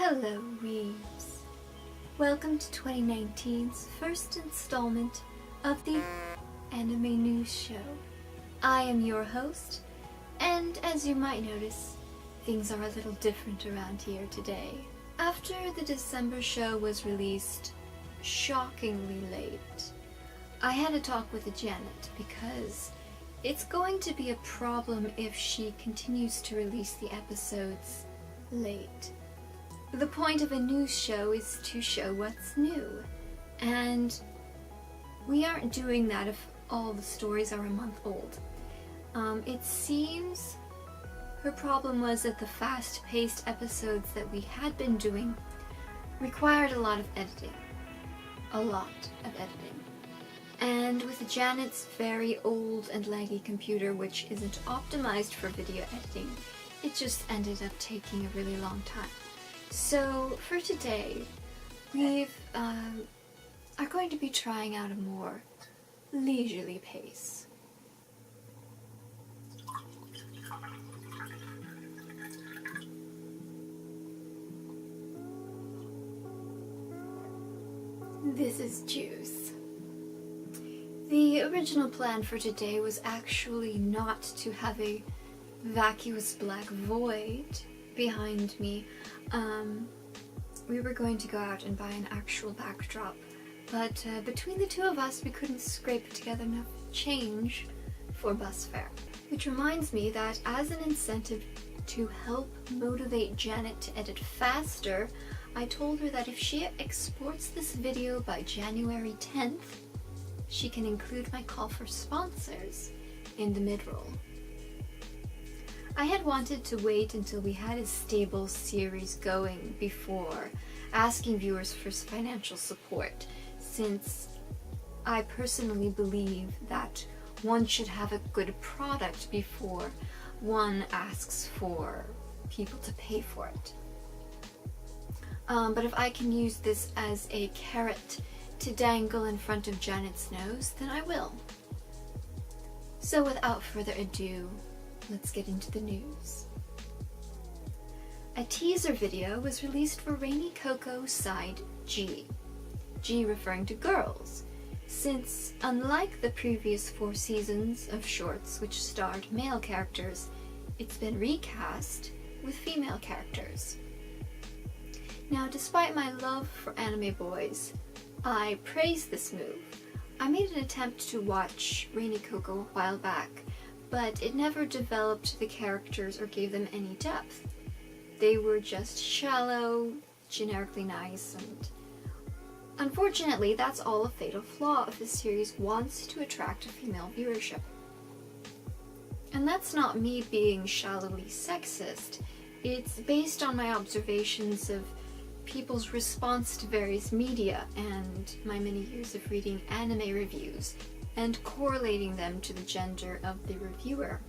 Hello, Weebs. Welcome to 2019's first installment of the Anime News Show. I am your host, and as you might notice, things are a little different around here today. After the December show was released, shockingly late, I had a talk with Janet because it's going to be a problem if she continues to release the episodes late. The point of a news show is to show what's new, and we aren't doing that if all the stories are a month old. It seems her problem was that the fast-paced episodes that we had been doing required a lot of editing. A lot of editing. And with Janet's very old and laggy computer, which isn't optimized for video editing, it just ended up taking a really long time. So for today, we are going to be trying out a more leisurely pace. This is juice. The original plan for today was actually not to have a vacuous black void behind me. We were going to go out and buy an actual backdrop, but between the two of us we couldn't scrape together enough change for bus fare. Which reminds me that as an incentive to help motivate Janet to edit faster, I told her that if she exports this video by January 10th, she can include my call for sponsors in the mid-roll. I had wanted to wait until we had a stable series going before asking viewers for financial support, since I personally believe that one should have a good product before one asks for people to pay for it. But if I can use this as a carrot to dangle in front of Janet's nose, then I will. So without further ado, let's get into the news. A teaser video was released for Rainy Coco Side G. G referring to girls, since unlike the previous 4 seasons of shorts which starred male characters, it's been recast with female characters. Now, despite my love for anime boys, I praise this move. I made an attempt to watch Rainy Coco a while back, but it never developed the characters or gave them any depth. They were just shallow, generically nice, and unfortunately that's all a fatal flaw if the series wants to attract a female viewership. And that's not me being shallowly sexist, it's based on my observations of people's response to various media and my many years of reading anime reviews and correlating them to the gender of the reviewer.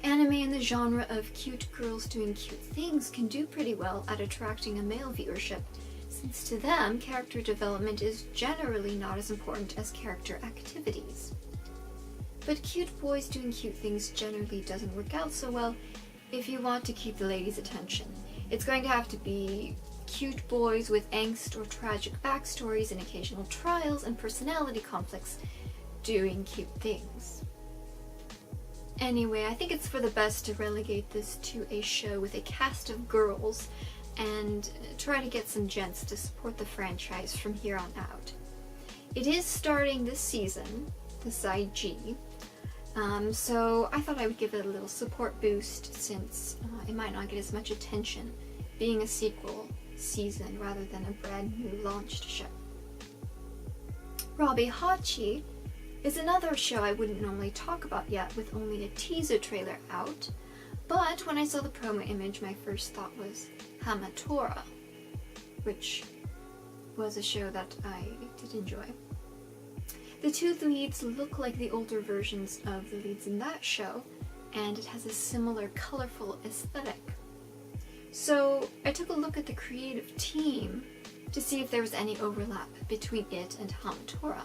Anime in the genre of cute girls doing cute things can do pretty well at attracting a male viewership, since to them, character development is generally not as important as character activities. But cute boys doing cute things generally doesn't work out so well if you want to keep the ladies' attention. It's going to have to be cute boys with angst or tragic backstories and occasional trials and personality conflicts doing cute things. Anyway, I think it's for the best to relegate this to a show with a cast of girls and try to get some gents to support the franchise from here on out. It is starting this season, the Side G, so I thought I would give it a little support boost since it might not get as much attention being a sequel season rather than a brand new launched show. Robbie Hachi is another show I wouldn't normally talk about yet with only a teaser trailer out, but when I saw the promo image my first thought was Hamatora, which was a show that I did enjoy. The 2 leads look like the older versions of the leads in that show, and it has a similar colorful aesthetic. So I took a look at the creative team to see if there was any overlap between it and Hamatora.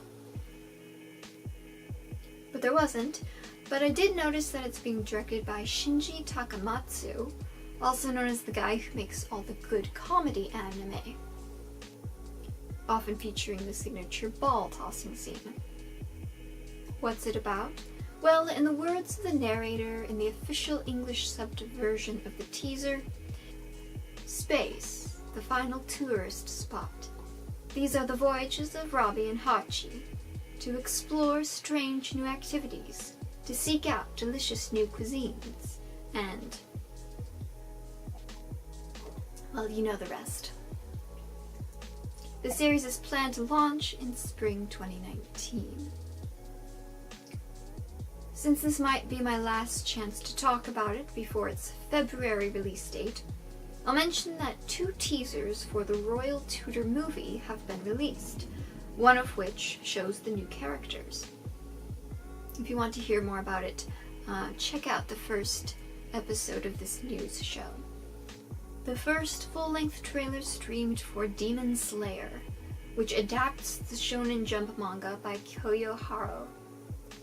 But there wasn't, but I did notice that it's being directed by Shinji Takamatsu, also known as the guy who makes all the good comedy anime, often featuring the signature ball-tossing scene. What's it about? Well, in the words of the narrator in the official English subbed version of the teaser, space, the final tourist spot. These are the voyages of Robbie and Hachi, to explore strange new activities, to seek out delicious new cuisines, and, well, you know the rest. The series is planned to launch in spring 2019. Since this might be my last chance to talk about it before its February release date, I'll mention that 2 teasers for the Royal Tudor movie have been released, one of which shows the new characters. If you want to hear more about it, check out the first episode of this news show. The first full-length trailer streamed for Demon Slayer, which adapts the Shonen Jump manga by Kyoharo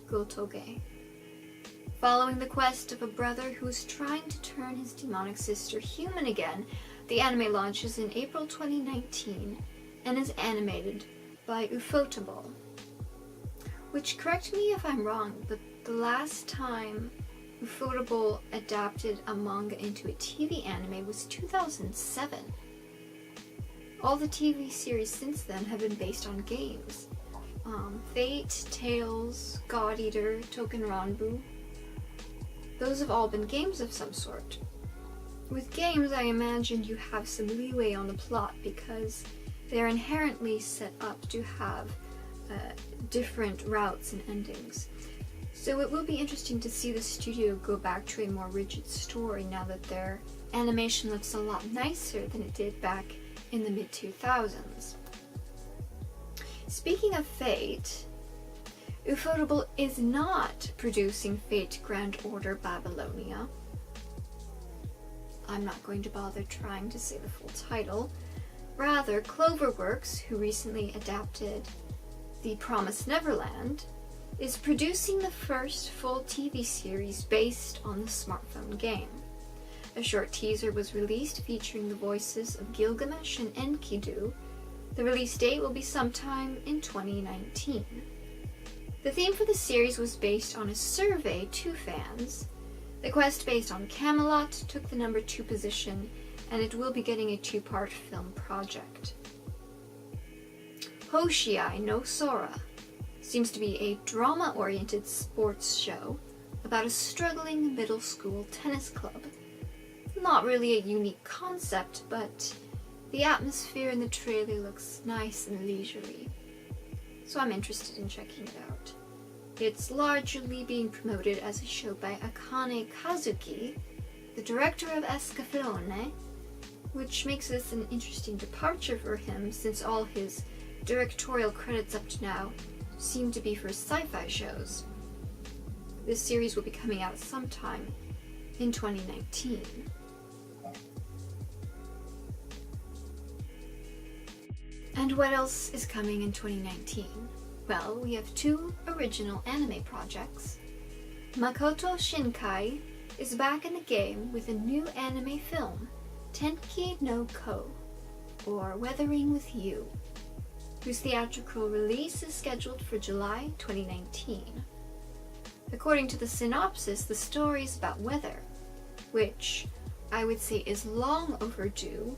Gotoge. Following the quest of a brother who is trying to turn his demonic sister human again, the anime launches in April 2019 and is animated by Ufotable. Which, correct me if I'm wrong, but the last time Ufotable adapted a manga into a TV anime was 2007. All the TV series since then have been based on games. Fate, Tales, God Eater, Token Ranbu. Those have all been games of some sort. With games, I imagine you have some leeway on the plot because they're inherently set up to have different routes and endings. So it will be interesting to see the studio go back to a more rigid story now that their animation looks a lot nicer than it did back in the mid-2000s. Speaking of Fate, Ufotable is not producing Fate Grand Order Babylonia. I'm not going to bother trying to say the full title. Rather, Cloverworks, who recently adapted The Promised Neverland, is producing the first full TV series based on the smartphone game. A short teaser was released featuring the voices of Gilgamesh and Enkidu. The release date will be sometime in 2019. The theme for the series was based on a survey to fans. The quest based on Camelot took the number 2 position, and it will be getting a 2-part film project. Hoshiai no Sora seems to be a drama-oriented sports show about a struggling middle school tennis club. Not really a unique concept, but the atmosphere in the trailer looks nice and leisurely, so I'm interested in checking it out. It's largely being promoted as a show by Akane Kazuki, the director of Escaflowne, which makes this an interesting departure for him since all his directorial credits up to now seem to be for sci-fi shows. This series will be coming out sometime in 2019. And what else is coming in 2019? Well, we have 2 original anime projects. Makoto Shinkai is back in the game with a new anime film, Tenki no Ko, or Weathering with You, whose theatrical release is scheduled for July 2019. According to the synopsis, the story is about weather, which I would say is long overdue,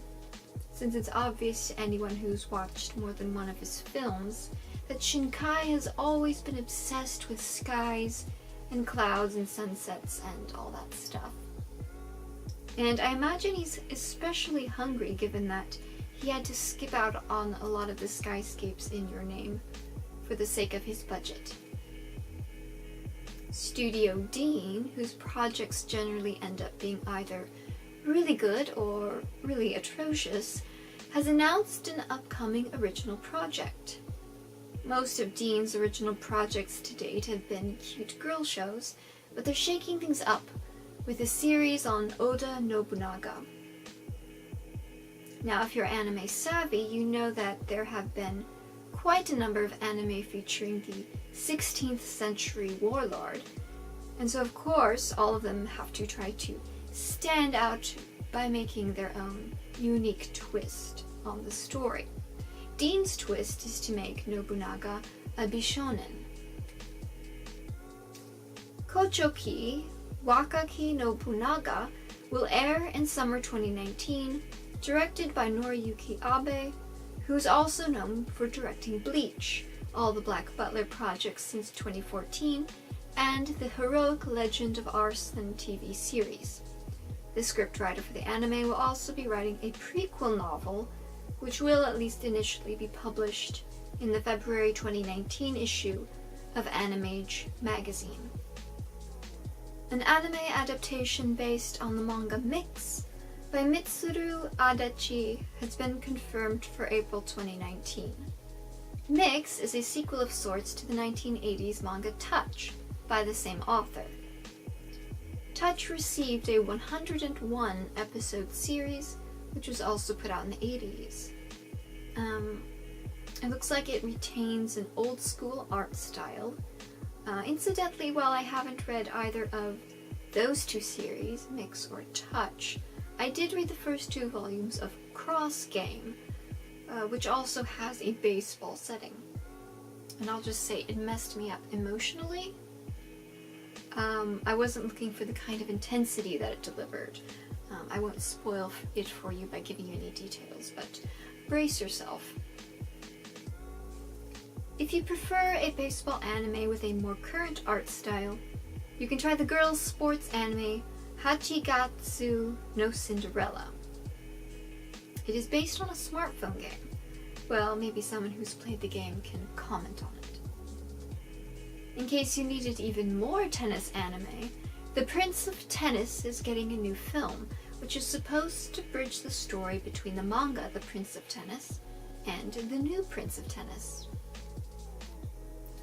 since it's obvious to anyone who's watched more than one of his films that Shinkai has always been obsessed with skies and clouds and sunsets and all that stuff. And I imagine he's especially hungry given that he had to skip out on a lot of the skyscapes in Your Name for the sake of his budget. Studio Dean, whose projects generally end up being either really good or really atrocious, has announced an upcoming original project. Most of Dean's original projects to date have been cute girl shows, but they're shaking things up with a series on Oda Nobunaga. Now, if you're anime savvy, you know that there have been quite a number of anime featuring the 16th century warlord, and so of course all of them have to try to stand out by making their own unique twist on the story. Dean's twist is to make Nobunaga a Bishonen. Kochoki Wakaki Nobunaga will air in summer 2019, directed by Noriyuki Abe, who is also known for directing Bleach, all the Black Butler projects since 2014, and the Heroic Legend of Arslan TV series. The scriptwriter for the anime will also be writing a prequel novel, which will at least initially be published in the February 2019 issue of Animage magazine. An anime adaptation based on the manga Mix by Mitsuru Adachi has been confirmed for April 2019. Mix is a sequel of sorts to the 1980s manga Touch by the same author. Touch received a 101 episode series, which was also put out in the 80s. It looks like it retains an old school art style. Incidentally, while I haven't read either of those two series, Mix or Touch, I did read the first 2 volumes of Cross Game, which also has a baseball setting. And I'll just say it messed me up emotionally. I wasn't looking for the kind of intensity that it delivered. I won't spoil it for you by giving you any details, but brace yourself. If you prefer a baseball anime with a more current art style, you can try the girls' sports anime Hachigatsu no Cinderella. It is based on a smartphone game. Well, maybe someone who's played the game can comment on it. In case you needed even more tennis anime, The Prince of Tennis is getting a new film, which is supposed to bridge the story between the manga The Prince of Tennis and the new Prince of Tennis.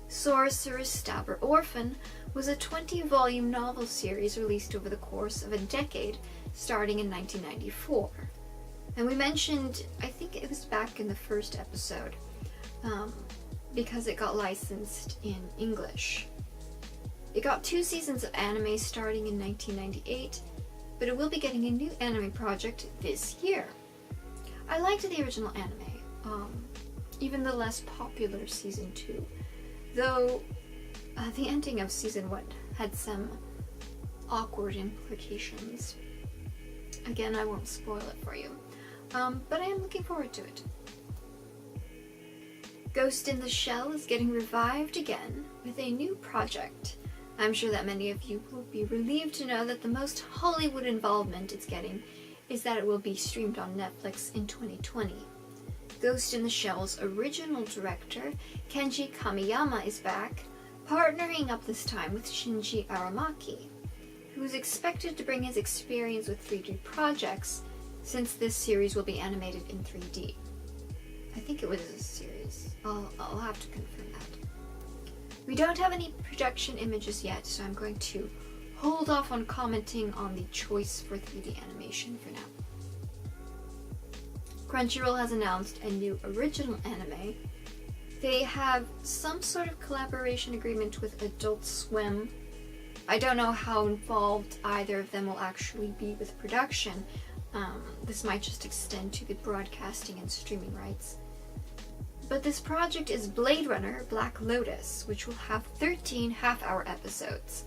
Sorcerer's Stabber Orphan was a 20-volume novel series released over the course of a decade, starting in 1994. And we mentioned, I think it was back in the first episode, because it got licensed in English. It got 2 seasons of anime starting in 1998, but it will be getting a new anime project this year. I liked the original anime, even the less popular season 2, though the ending of season 1 had some awkward implications. Again, I won't spoil it for you, but I am looking forward to it. Ghost in the Shell is getting revived again with a new project. I'm sure that many of you will be relieved to know that the most Hollywood involvement it's getting is that it will be streamed on Netflix in 2020. Ghost in the Shell's original director, Kenji Kamiyama, is back, partnering up this time with Shinji Aramaki, who is expected to bring his experience with 3D projects, since this series will be animated in 3D. I think it was a series. I'll have to confirm that. We don't have any projection images yet, so I'm going to hold off on commenting on the choice for 3D animation for now. Crunchyroll has announced a new original anime. They have some sort of collaboration agreement with Adult Swim. I don't know how involved either of them will actually be with production. This might just extend to the broadcasting and streaming rights. But this project is Blade Runner Black Lotus, which will have 13 half-hour episodes.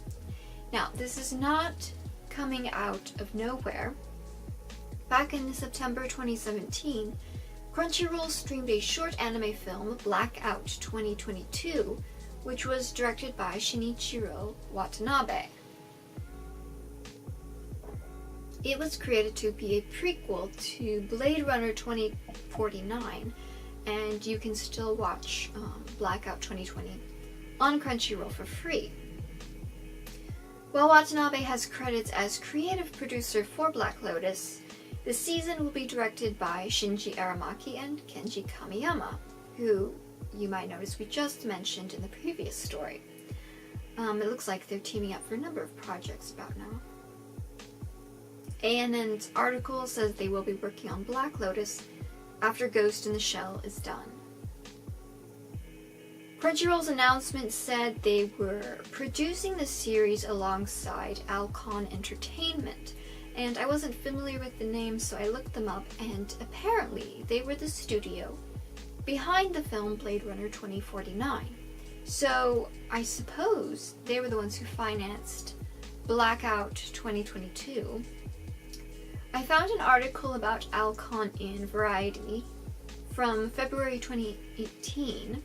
Now, this is not coming out of nowhere. Back in September 2017, Crunchyroll streamed a short anime film, Blackout 2022, which was directed by Shinichiro Watanabe. It was created to be a prequel to Blade Runner 2049, and you can still watch Blackout 2020 on Crunchyroll for free. While Watanabe has credits as creative producer for Black Lotus, the season will be directed by Shinji Aramaki and Kenji Kamiyama, who you might notice we just mentioned in the previous story. It looks like they're teaming up for a number of projects about now. ANN's article says they will be working on Black Lotus after Ghost in the Shell is done. Crunchyroll's announcement said they were producing the series alongside Alcon Entertainment, and I wasn't familiar with the names, so I looked them up, and apparently they were the studio behind the film Blade Runner 2049. So I suppose they were the ones who financed Blackout 2022. I found an article about Alcon in Variety from February 2018,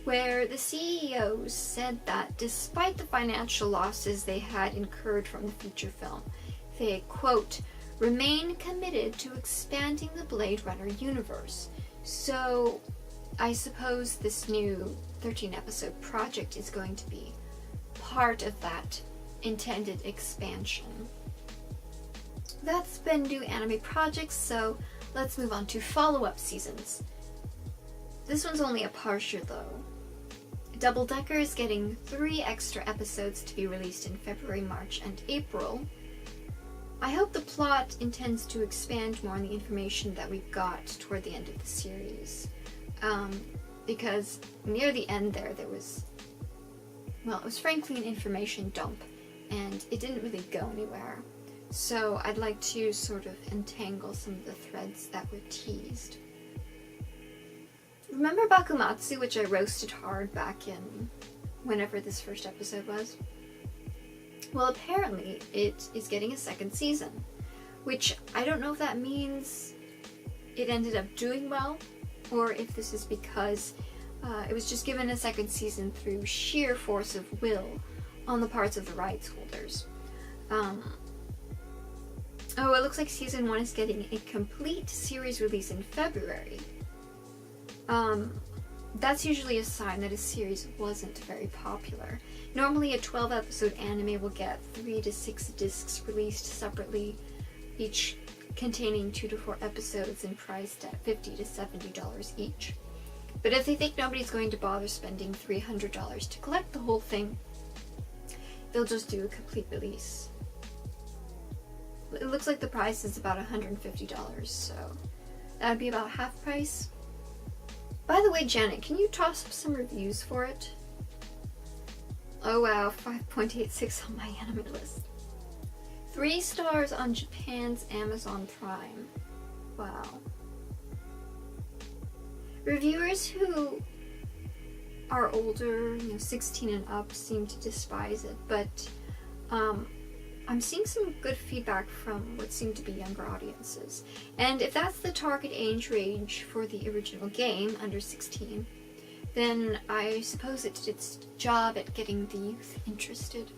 where the CEOs said that despite the financial losses they had incurred from the feature film, they, quote, remain committed to expanding the Blade Runner universe. So I suppose this new 13-episode project is going to be part of that intended expansion. That's been new anime projects, so let's move on to follow-up seasons. This one's only a partial though. Double Decker is getting 3 extra episodes to be released in February, March, and April. I hope the plot intends to expand more on the information that we got toward the end of the series. Because near the end there was, well, it was frankly an information dump, and it didn't really go anywhere. So I'd like to sort of entangle some of the threads that were teased. Remember Bakumatsu, which I roasted hard back in whenever this first episode was? Well, apparently it is getting a second season, which I don't know if that means it ended up doing well, or if this is because it was just given a second season through sheer force of will on the parts of the rights holders. Oh, it looks like season 1 is getting a complete series release in February. That's usually a sign that a series wasn't very popular. Normally a 12-episode anime will get 3 to 6 discs released separately, each containing 2 to 4 episodes and priced at $50 to $70 each. But if they think nobody's going to bother spending $300 to collect the whole thing, they'll just do a complete release. It looks like the price is about $150, so that would be about half price. By the way, Janet, can you toss up some reviews for it? Oh wow, 5.86 on my anime list. 3 stars on Japan's Amazon Prime. Wow. Reviewers who are older, 16 and up, seem to despise it, but I'm seeing some good feedback from what seem to be younger audiences. And if that's the target age range for the original game, under 16, then I suppose it did its job at getting the youth interested.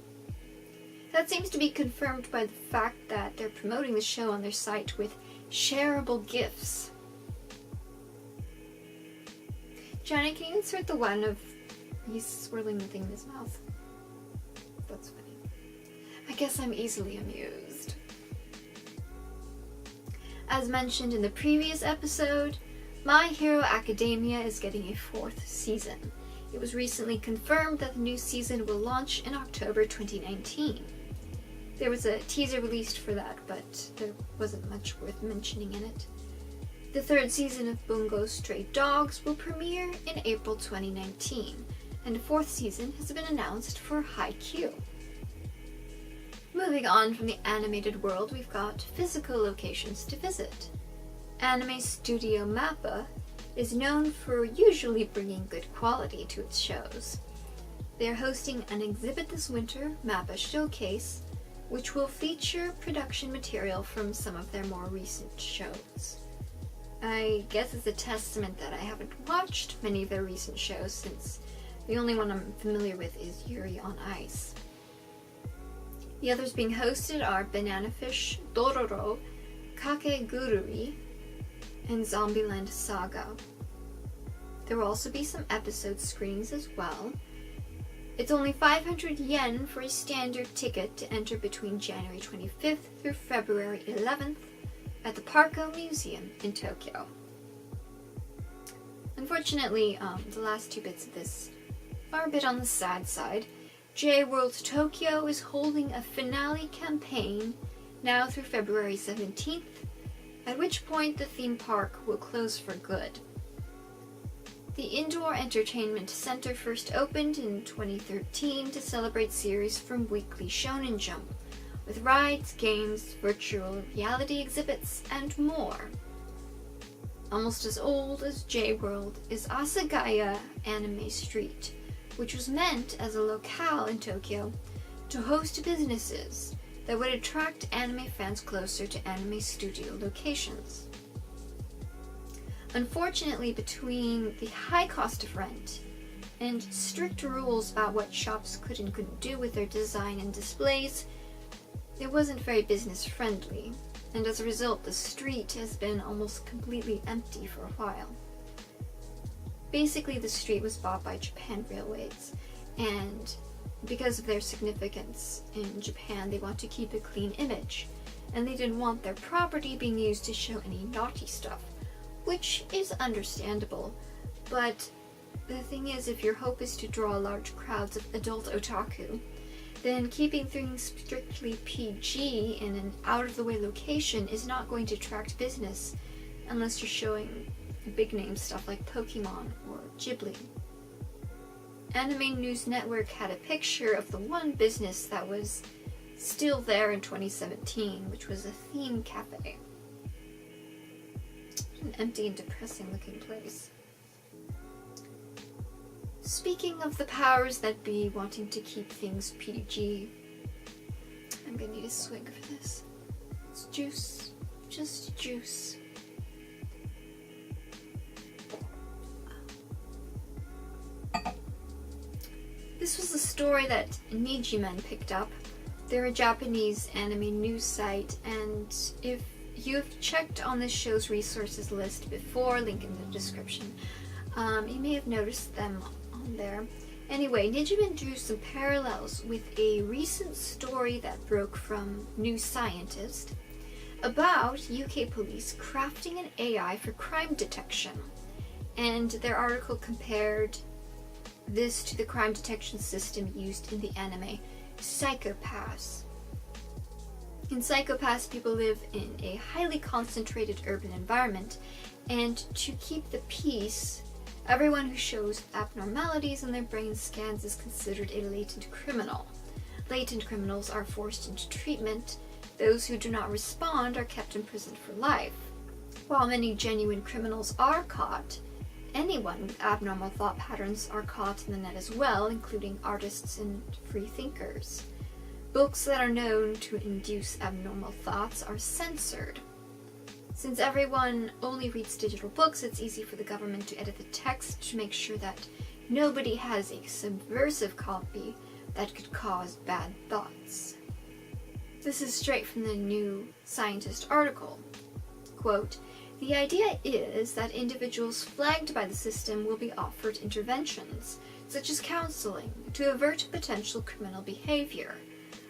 That seems to be confirmed by the fact that they're promoting the show on their site with shareable GIFs. Johnny, can you insert the one of he's swirling the thing in his mouth? That's funny. I guess I'm easily amused. As mentioned in the previous episode, My Hero Academia is getting a 4th season. It was recently confirmed that the new season will launch in October 2019. There was a teaser released for that, but there wasn't much worth mentioning in it. The 3rd season of Bungo Stray Dogs will premiere in April 2019, and a 4th season has been announced for Haikyuu. Moving on from the animated world, we've got physical locations to visit. Anime studio MAPPA is known for usually bringing good quality to its shows. They're hosting an exhibit this winter, MAPPA Showcase, which will feature production material from some of their more recent shows. I guess it's a testament that I haven't watched many of their recent shows, since the only one I'm familiar with is Yuri on Ice. The others being hosted are Banana Fish, Dororo, Kakegurui, and Zombieland Saga. There will also be some episode screenings as well. It's only 500 yen for a standard ticket to enter between January 25th through February 11th at the Parco Museum in Tokyo. Unfortunately, the last 2 bits of this are a bit on the sad side. J-World Tokyo is holding a finale campaign now through February 17th, at which point the theme park will close for good. The Indoor Entertainment Center first opened in 2013 to celebrate series from Weekly Shonen Jump, with rides, games, virtual reality exhibits, and more. Almost as old as J-World is Asagaya Anime Street, which was meant as a locale in Tokyo to host businesses that would attract anime fans closer to anime studio locations. Unfortunately, between the high cost of rent and strict rules about what shops could and couldn't do with their design and displays, it wasn't very business friendly, and as a result the street has been almost completely empty for a while. Basically, the street was bought by Japan Railways, and because of their significance in Japan, they want to keep a clean image, and they didn't want their property being used to show any naughty stuff, which is understandable. But the thing is, if your hope is to draw large crowds of adult otaku, then keeping things strictly PG in an out-of-the-way location is not going to attract business unless you're showing big name stuff like Pokemon or Ghibli. Anime News Network had a picture of the one business that was still there in 2017, which was a theme cafe. An empty and depressing looking place. Speaking of the powers that be wanting to keep things PG, I'm gonna need a swig for this. It's juice. Just juice. This was a story that Nijimen picked up. They're a Japanese anime news site, and if you've checked on this show's resources list before, link in the description, you may have noticed them on there. Anyway, Nijimen drew some parallels with a recent story that broke from New Scientist about UK police crafting an AI for crime detection, and their article compared this to the crime detection system used in the anime Psychopaths. In Psychopaths, people live in a highly concentrated urban environment, and to keep the peace, everyone who shows abnormalities in their brain scans is considered a latent criminal. Latent criminals are forced into treatment. Those who do not respond are kept imprisoned for life. While many genuine criminals are caught, anyone with abnormal thought patterns are caught in the net as well, including artists and free thinkers. Books that are known to induce abnormal thoughts are censored. Since everyone only reads digital books, it's easy for the government to edit the text to make sure that nobody has a subversive copy that could cause bad thoughts. This is straight from the New Scientist article. Quote, "The idea is that individuals flagged by the system will be offered interventions, such as counseling, to avert potential criminal behavior.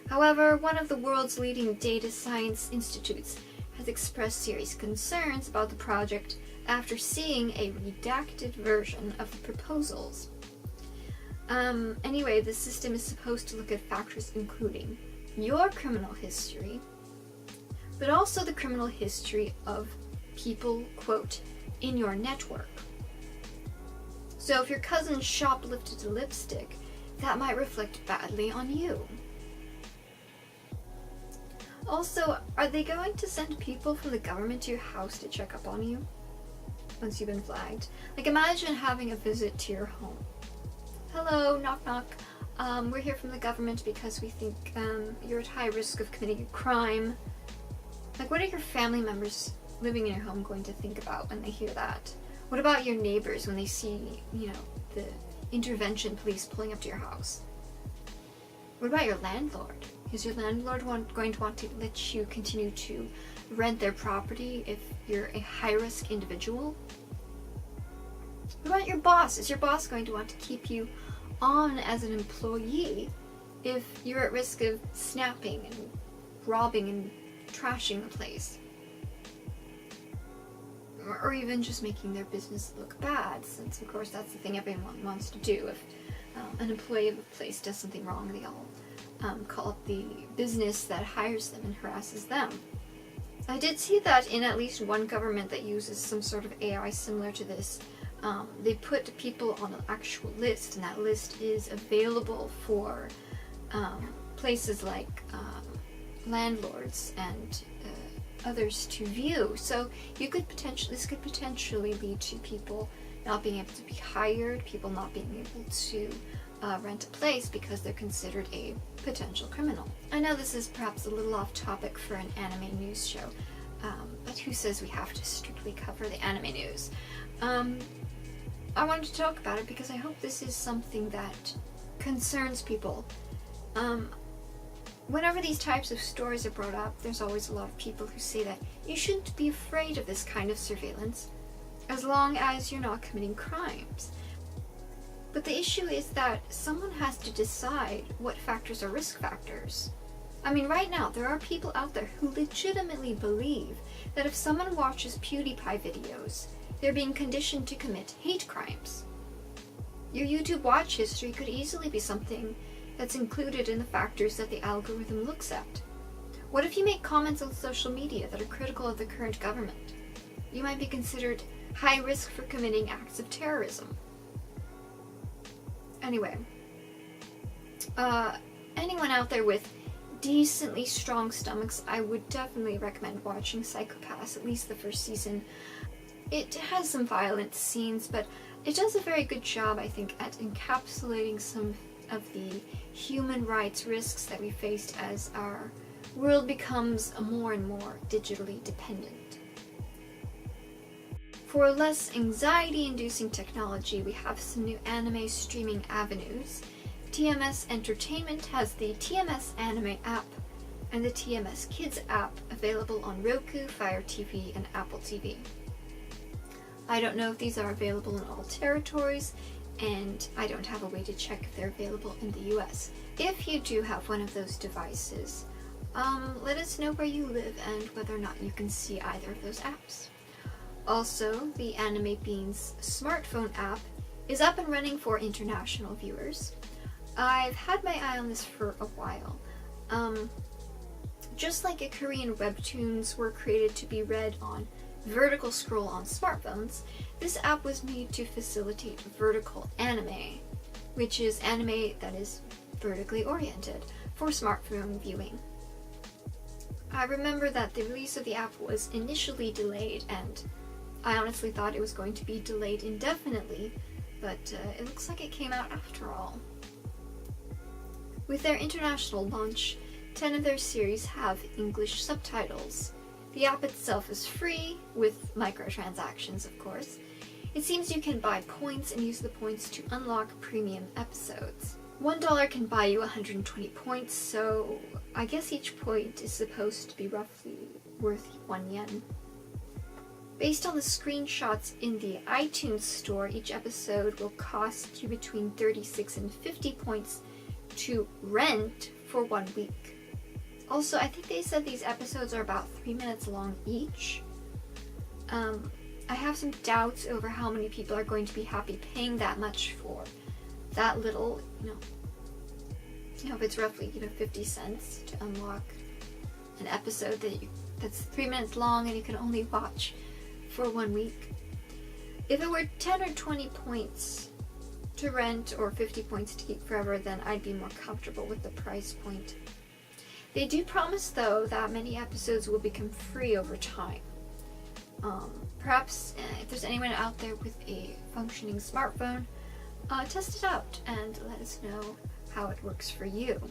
However, one of the world's leading data science institutes has expressed serious concerns about the project after seeing a redacted version of the proposals." Anyway, the system is supposed to look at factors including your criminal history, but also the criminal history of people, quote, in your network. So if your cousin shoplifted a lipstick, that might reflect badly on you. Also, are they going to send people from the government to your house to check up on you once you've been flagged? Like, imagine having a visit to your home. "Hello, knock knock. We're here from the government because we think you're at high risk of committing a crime." Like, what are your family members living in your home going to think about when they hear that? What about your neighbors when they see, the intervention police pulling up to your house? What about your landlord? Is your landlord going to want to let you continue to rent their property if you're a high-risk individual? What about your boss? Is your boss going to want to keep you on as an employee if you're at risk of snapping and robbing and trashing the place? Or even just making their business look bad, since of course that's the thing everyone wants to do. If an employee of a place does something wrong, they all call up the business that hires them and harasses them. I did see that in at least one government that uses some sort of AI similar to this. They put people on an actual list, and that list is available for places like landlords and others to view. So this could potentially lead to people not being able to be hired, people not being able to rent a place because they're considered a potential criminal. I know this is perhaps a little off topic for an anime news show, but who says we have to strictly cover the anime news? I wanted to talk about it because I hope this is something that concerns people. Whenever these types of stories are brought up, there's always a lot of people who say that you shouldn't be afraid of this kind of surveillance as long as you're not committing crimes. But the issue is that someone has to decide what factors are risk factors. I mean, right now, there are people out there who legitimately believe that if someone watches PewDiePie videos, they're being conditioned to commit hate crimes. Your YouTube watch history could easily be something that's included in the factors that the algorithm looks at. What if you make comments on social media that are critical of the current government? You might be considered high risk for committing acts of terrorism. Anyway, anyone out there with decently strong stomachs, I would definitely recommend watching Psycho-Pass, at least the first season. It has some violent scenes, but it does a very good job, I think, at encapsulating some of the human rights risks that we faced as our world becomes more and more digitally dependent. For less anxiety-inducing technology, we have some new anime streaming avenues. TMS Entertainment has the TMS Anime app and the TMS Kids app available on Roku, Fire TV, and Apple TV. I don't know if these are available in all territories, and I don't have a way to check if they're available in the US. If you do have one of those devices, let us know where you live and whether or not you can see either of those apps. Also, the Anime Beans smartphone app is up and running for international viewers. I've had my eye on this for a while. Just like Korean webtoons were created to be read on vertical scroll on smartphones, this app was made to facilitate vertical anime, which is anime that is vertically oriented for smartphone viewing. I remember that the release of the app was initially delayed, and I honestly thought it was going to be delayed indefinitely, but it looks like it came out after all. With their international launch, 10 of their series have English subtitles. The app itself is free, with microtransactions, of course. It seems you can buy points and use the points to unlock premium episodes. $1 can buy you 120 points, so I guess each point is supposed to be roughly worth 1 yen. Based on the screenshots in the iTunes store, each episode will cost you between 36 and 50 points to rent for 1 week. Also, I think they said these episodes are about 3 minutes long each. I have some doubts over how many people are going to be happy paying that much for that little, if it's roughly, 50 cents to unlock an episode that's 3 minutes long and you can only watch for 1 week. If it were 10 or 20 points to rent or 50 points to keep forever, then I'd be more comfortable with the price point. They do promise, though, that many episodes will become free over time. Perhaps if there's anyone out there with a functioning smartphone, test it out and let us know how it works for you.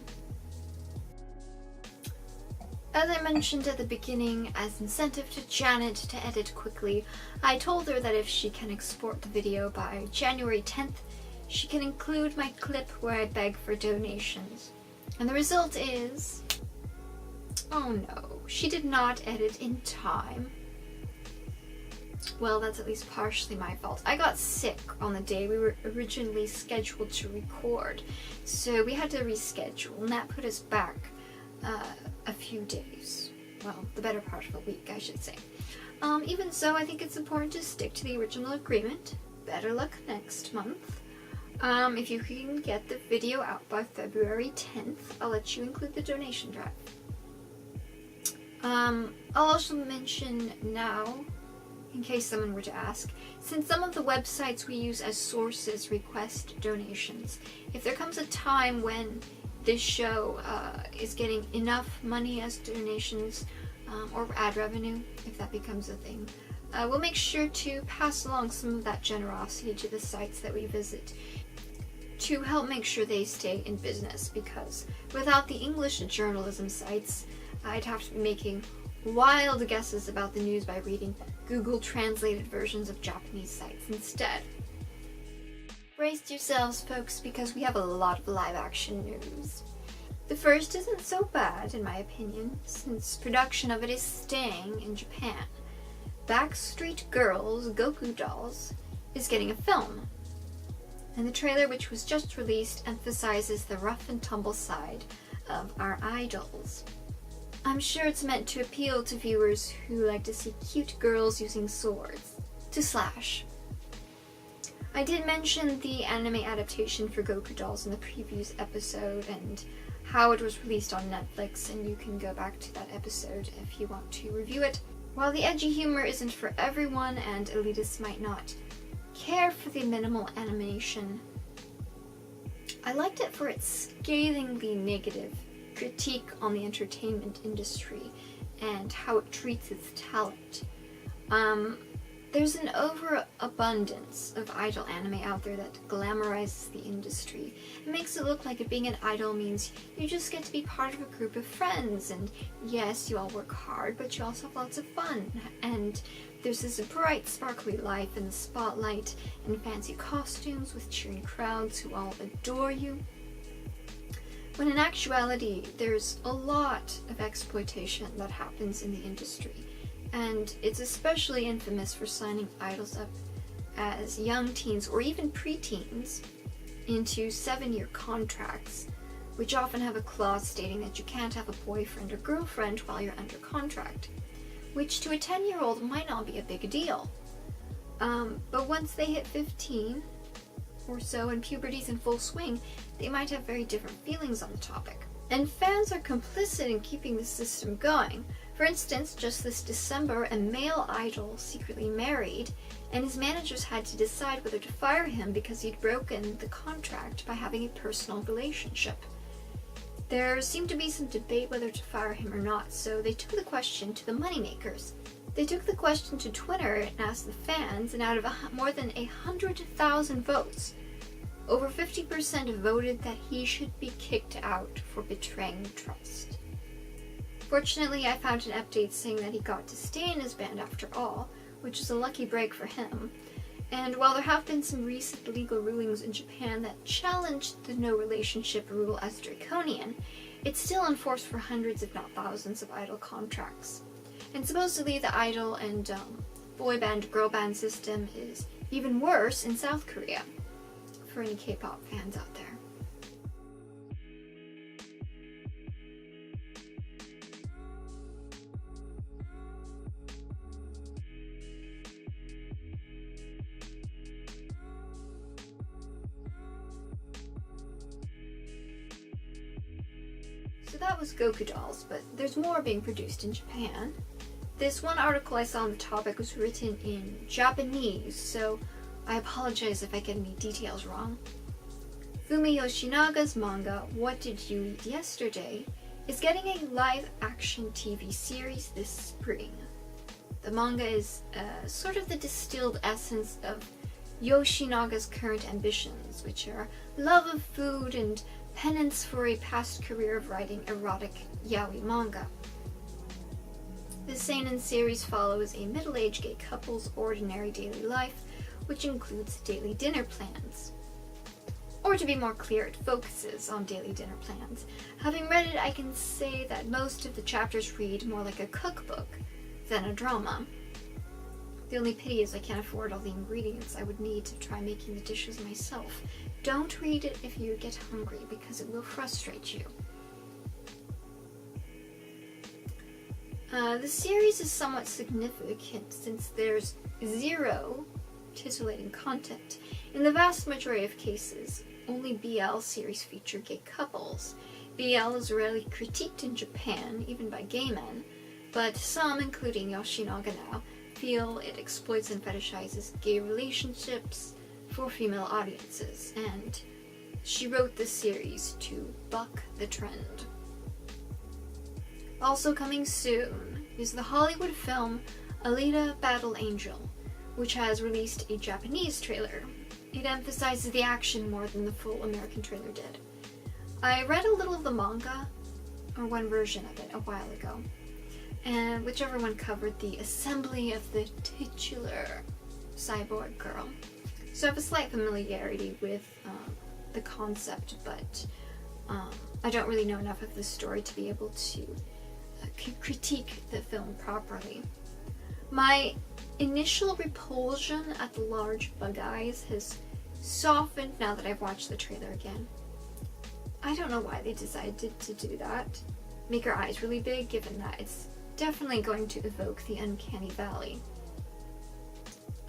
As I mentioned at the beginning, as incentive to Janet to edit quickly, I told her that if she can export the video by January 10th, she can include my clip where I beg for donations. And the result is... oh no, she did not edit in time. Well, that's at least partially my fault. I got sick on the day we were originally scheduled to record, so we had to reschedule, and that put us back a few days. Well, the better part of a week, I should say. Even so, I think it's important to stick to the original agreement. Better luck next month. If you can get the video out by February 10th, I'll let you include the donation drive. I'll also mention now, in case someone were to ask, since some of the websites we use as sources request donations, if there comes a time when this show is getting enough money as donations or ad revenue, if that becomes a thing, we'll make sure to pass along some of that generosity to the sites that we visit to help make sure they stay in business, because without the English journalism sites, I'd have to be making wild guesses about the news by reading Google translated versions of Japanese sites instead. Brace yourselves, folks, because we have a lot of live action news. The first isn't so bad, in my opinion, since production of it is staying in Japan. Backstreet Girls' Goku Dolls is getting a film, and the trailer, which was just released, emphasizes the rough and tumble side of our idols. I'm sure it's meant to appeal to viewers who like to see cute girls using swords to slash. I did mention the anime adaptation for Goku Dolls in the previous episode and how it was released on Netflix, and you can go back to that episode if you want to review it. While the edgy humor isn't for everyone and elitists might not care for the minimal animation, I liked it for its scathingly negative critique on the entertainment industry and how it treats its talent. There's an overabundance of idol anime out there that glamorizes the industry. It makes it look like being an idol means you just get to be part of a group of friends, and yes, you all work hard, but you also have lots of fun, and there's this bright, sparkly life in the spotlight and fancy costumes with cheering crowds who all adore you. When in actuality, there's a lot of exploitation that happens in the industry, and it's especially infamous for signing idols up as young teens or even preteens into 7-year contracts, which often have a clause stating that you can't have a boyfriend or girlfriend while you're under contract, which to a 10-year-old might not be a big deal. But once they hit 15 or so and puberty's in full swing, they might have very different feelings on the topic. And fans are complicit in keeping the system going. For instance, just this December, a male idol secretly married, and his managers had to decide whether to fire him because he'd broken the contract by having a personal relationship. There seemed to be some debate whether to fire him or not, so they took the question to the moneymakers. They took the question to Twitter and asked the fans, and out of more than 100,000 votes, over 50% voted that he should be kicked out for betraying trust. Fortunately, I found an update saying that he got to stay in his band after all, which is a lucky break for him. And while there have been some recent legal rulings in Japan that challenged the no relationship rule as draconian, it's still in force for hundreds if not thousands of idol contracts. And supposedly the idol and boy band girl band system is even worse in South Korea, for any K-pop fans out there. So that was Goku Dolls, but there's more being produced in Japan. This one article I saw on the topic was written in Japanese, so I apologize if I get any details wrong. Fumi Yoshinaga's manga, What Did You Eat Yesterday, is getting a live-action TV series this spring. The manga is sort of the distilled essence of Yoshinaga's current ambitions, which are love of food and penance for a past career of writing erotic yaoi manga. The seinen series follows a middle-aged gay couple's ordinary daily life, which includes daily dinner plans. Or to be more clear, it focuses on daily dinner plans. Having read it, I can say that most of the chapters read more like a cookbook than a drama. The only pity is I can't afford all the ingredients I would need to try making the dishes myself. Don't read it if you get hungry, because it will frustrate you. The series is somewhat significant since there's zero titillating content. In the vast majority of cases, only BL series feature gay couples. BL is rarely critiqued in Japan, even by gay men, but some, including Yoshinaga now, feel it exploits and fetishizes gay relationships for female audiences, and She wrote this series to buck the trend. Also coming soon is the Hollywood film Alita: Battle Angel, which has released a Japanese trailer. It emphasizes the action more than the full American trailer did. I read a little of the manga, or one version of it, a while ago, and whichever one covered the assembly of the titular cyborg girl. So I have a slight familiarity with the concept, but I don't really know enough of the story to be able to critique the film properly. My initial repulsion at the large bug eyes has softened now that I've watched the trailer again. I don't know why they decided to do that. Make her eyes really big, given that it's definitely going to evoke the uncanny valley.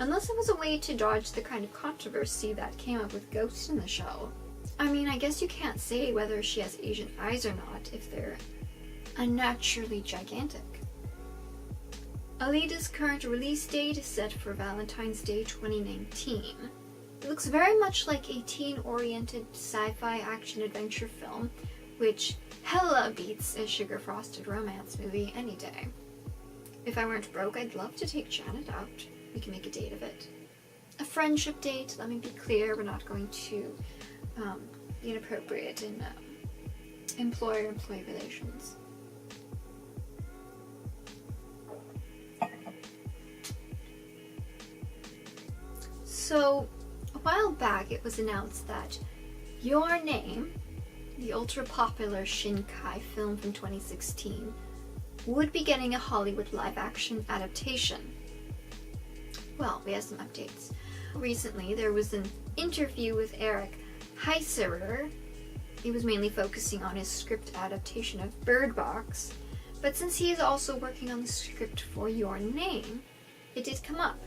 Unless it was a way to dodge the kind of controversy that came up with Ghost in the Shell. I mean, I guess you can't say whether she has Asian eyes or not if they're unnaturally gigantic. Alita's current release date is set for Valentine's Day 2019. It looks very much like a teen-oriented sci-fi action-adventure film, which hella beats a sugar-frosted romance movie any day. If I weren't broke, I'd love to take Janet out. We can make a date of it. A friendship date, let me be clear, we're not going to be inappropriate in employer-employee relations. So, a while back it was announced that Your Name, the ultra-popular Shinkai film from 2016, would be getting a Hollywood live-action adaptation. Well, we have some updates. Recently, there was an interview with Eric Heiserer. He was mainly focusing on his script adaptation of Bird Box, but since he is also working on the script for Your Name, it did come up.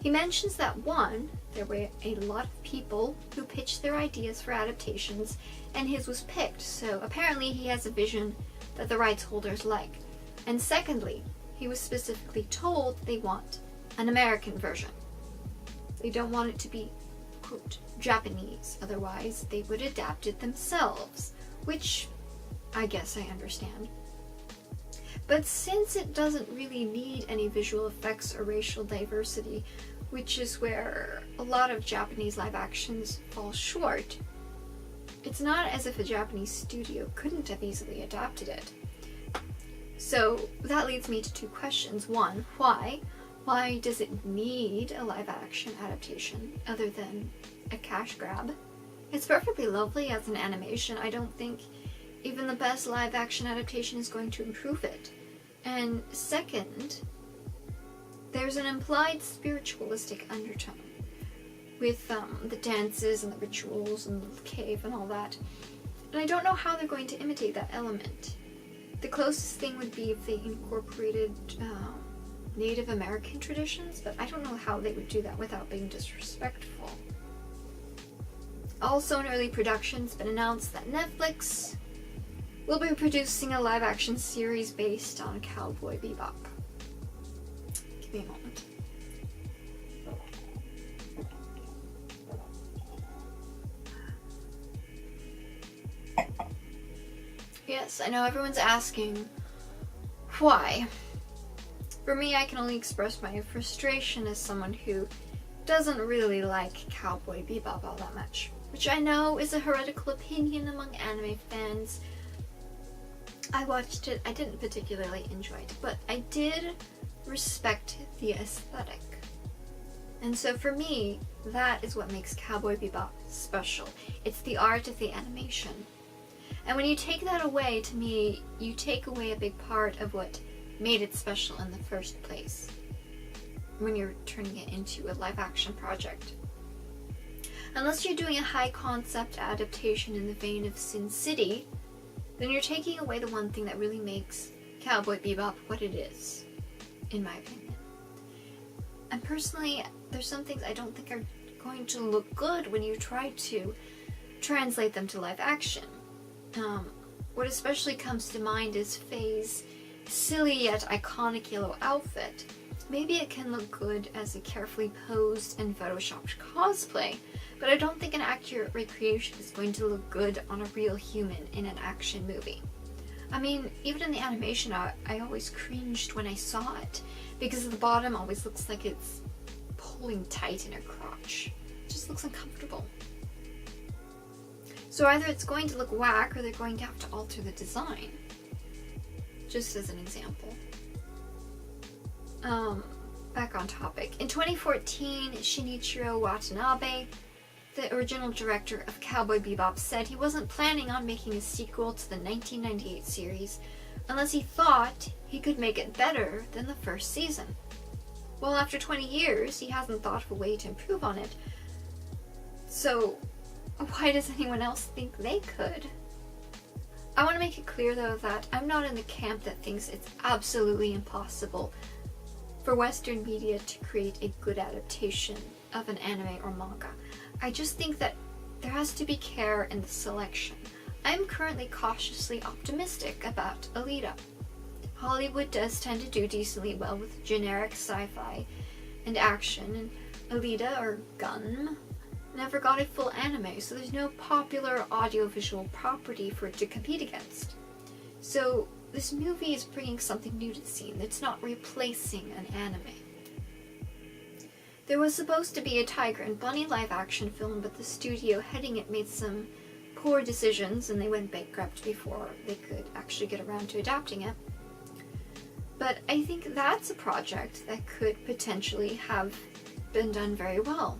He mentions that one, there were a lot of people who pitched their ideas for adaptations, and his was picked, so apparently he has a vision that the rights holders like. And secondly, he was specifically told they want an American version. They don't want it to be, quote, Japanese, otherwise they would adapt it themselves, which I guess I understand. But since it doesn't really need any visual effects or racial diversity, which is where a lot of Japanese live actions fall short, it's not as if a Japanese studio couldn't have easily adapted it. So that leads me to two questions. One, why? Why does it need a live action adaptation other than a cash grab? It's perfectly lovely as an animation. I don't think even the best live action adaptation is going to improve it. And second, there's an implied spiritualistic undertone with the dances and the rituals and the cave and all that. And I don't know how they're going to imitate that element. The closest thing would be if they incorporated Native American traditions, but I don't know how they would do that without being disrespectful. Also in early production, it's been announced that Netflix will be producing a live-action series based on Cowboy Bebop. Give me a moment. Yes, I know everyone's asking, why? For me, I can only express my frustration as someone who doesn't really like Cowboy Bebop all that much, which I know is a heretical opinion among anime fans. I watched it, I didn't particularly enjoy it, but I did respect the aesthetic. And so for me, that is what makes Cowboy Bebop special. It's the art of the animation. And when you take that away, to me, you take away a big part of what made it special in the first place, when you're turning it into a live-action project. Unless you're doing a high-concept adaptation in the vein of Sin City, then you're taking away the one thing that really makes Cowboy Bebop what it is, in my opinion. And personally, there's some things I don't think are going to look good when you try to translate them to live action. What especially comes to mind is Faye's silly yet iconic yellow outfit. Maybe it can look good as a carefully posed and photoshopped cosplay, but I don't think an accurate recreation is going to look good on a real human in an action movie. I mean, even in the animation, I always cringed when I saw it, because the bottom always looks like it's pulling tight in her crotch. It just looks uncomfortable. So either it's going to look whack, or they're going to have to alter the design. Just as an example. Back on topic. In 2014, Shinichiro Watanabe, the original director of Cowboy Bebop, said he wasn't planning on making a sequel to the 1998 series unless he thought he could make it better than the first season. Well, after 20 years, he hasn't thought of a way to improve on it. So, why does anyone else think they could? I want to make it clear, though, that I'm not in the camp that thinks it's absolutely impossible for Western media to create a good adaptation of an anime or manga. I just think that there has to be care in the selection. I'm currently cautiously optimistic about Alita. Hollywood does tend to do decently well with generic sci-fi and action, and Alita, or Gun, never got a full anime, so there's no popular audiovisual property for it to compete against. So this movie is bringing something new to the scene. It's not replacing an anime. There was supposed to be a Tiger and Bunny live-action film, but the studio heading it made some poor decisions and they went bankrupt before they could actually get around to adapting it. But I think that's a project that could potentially have been done very well.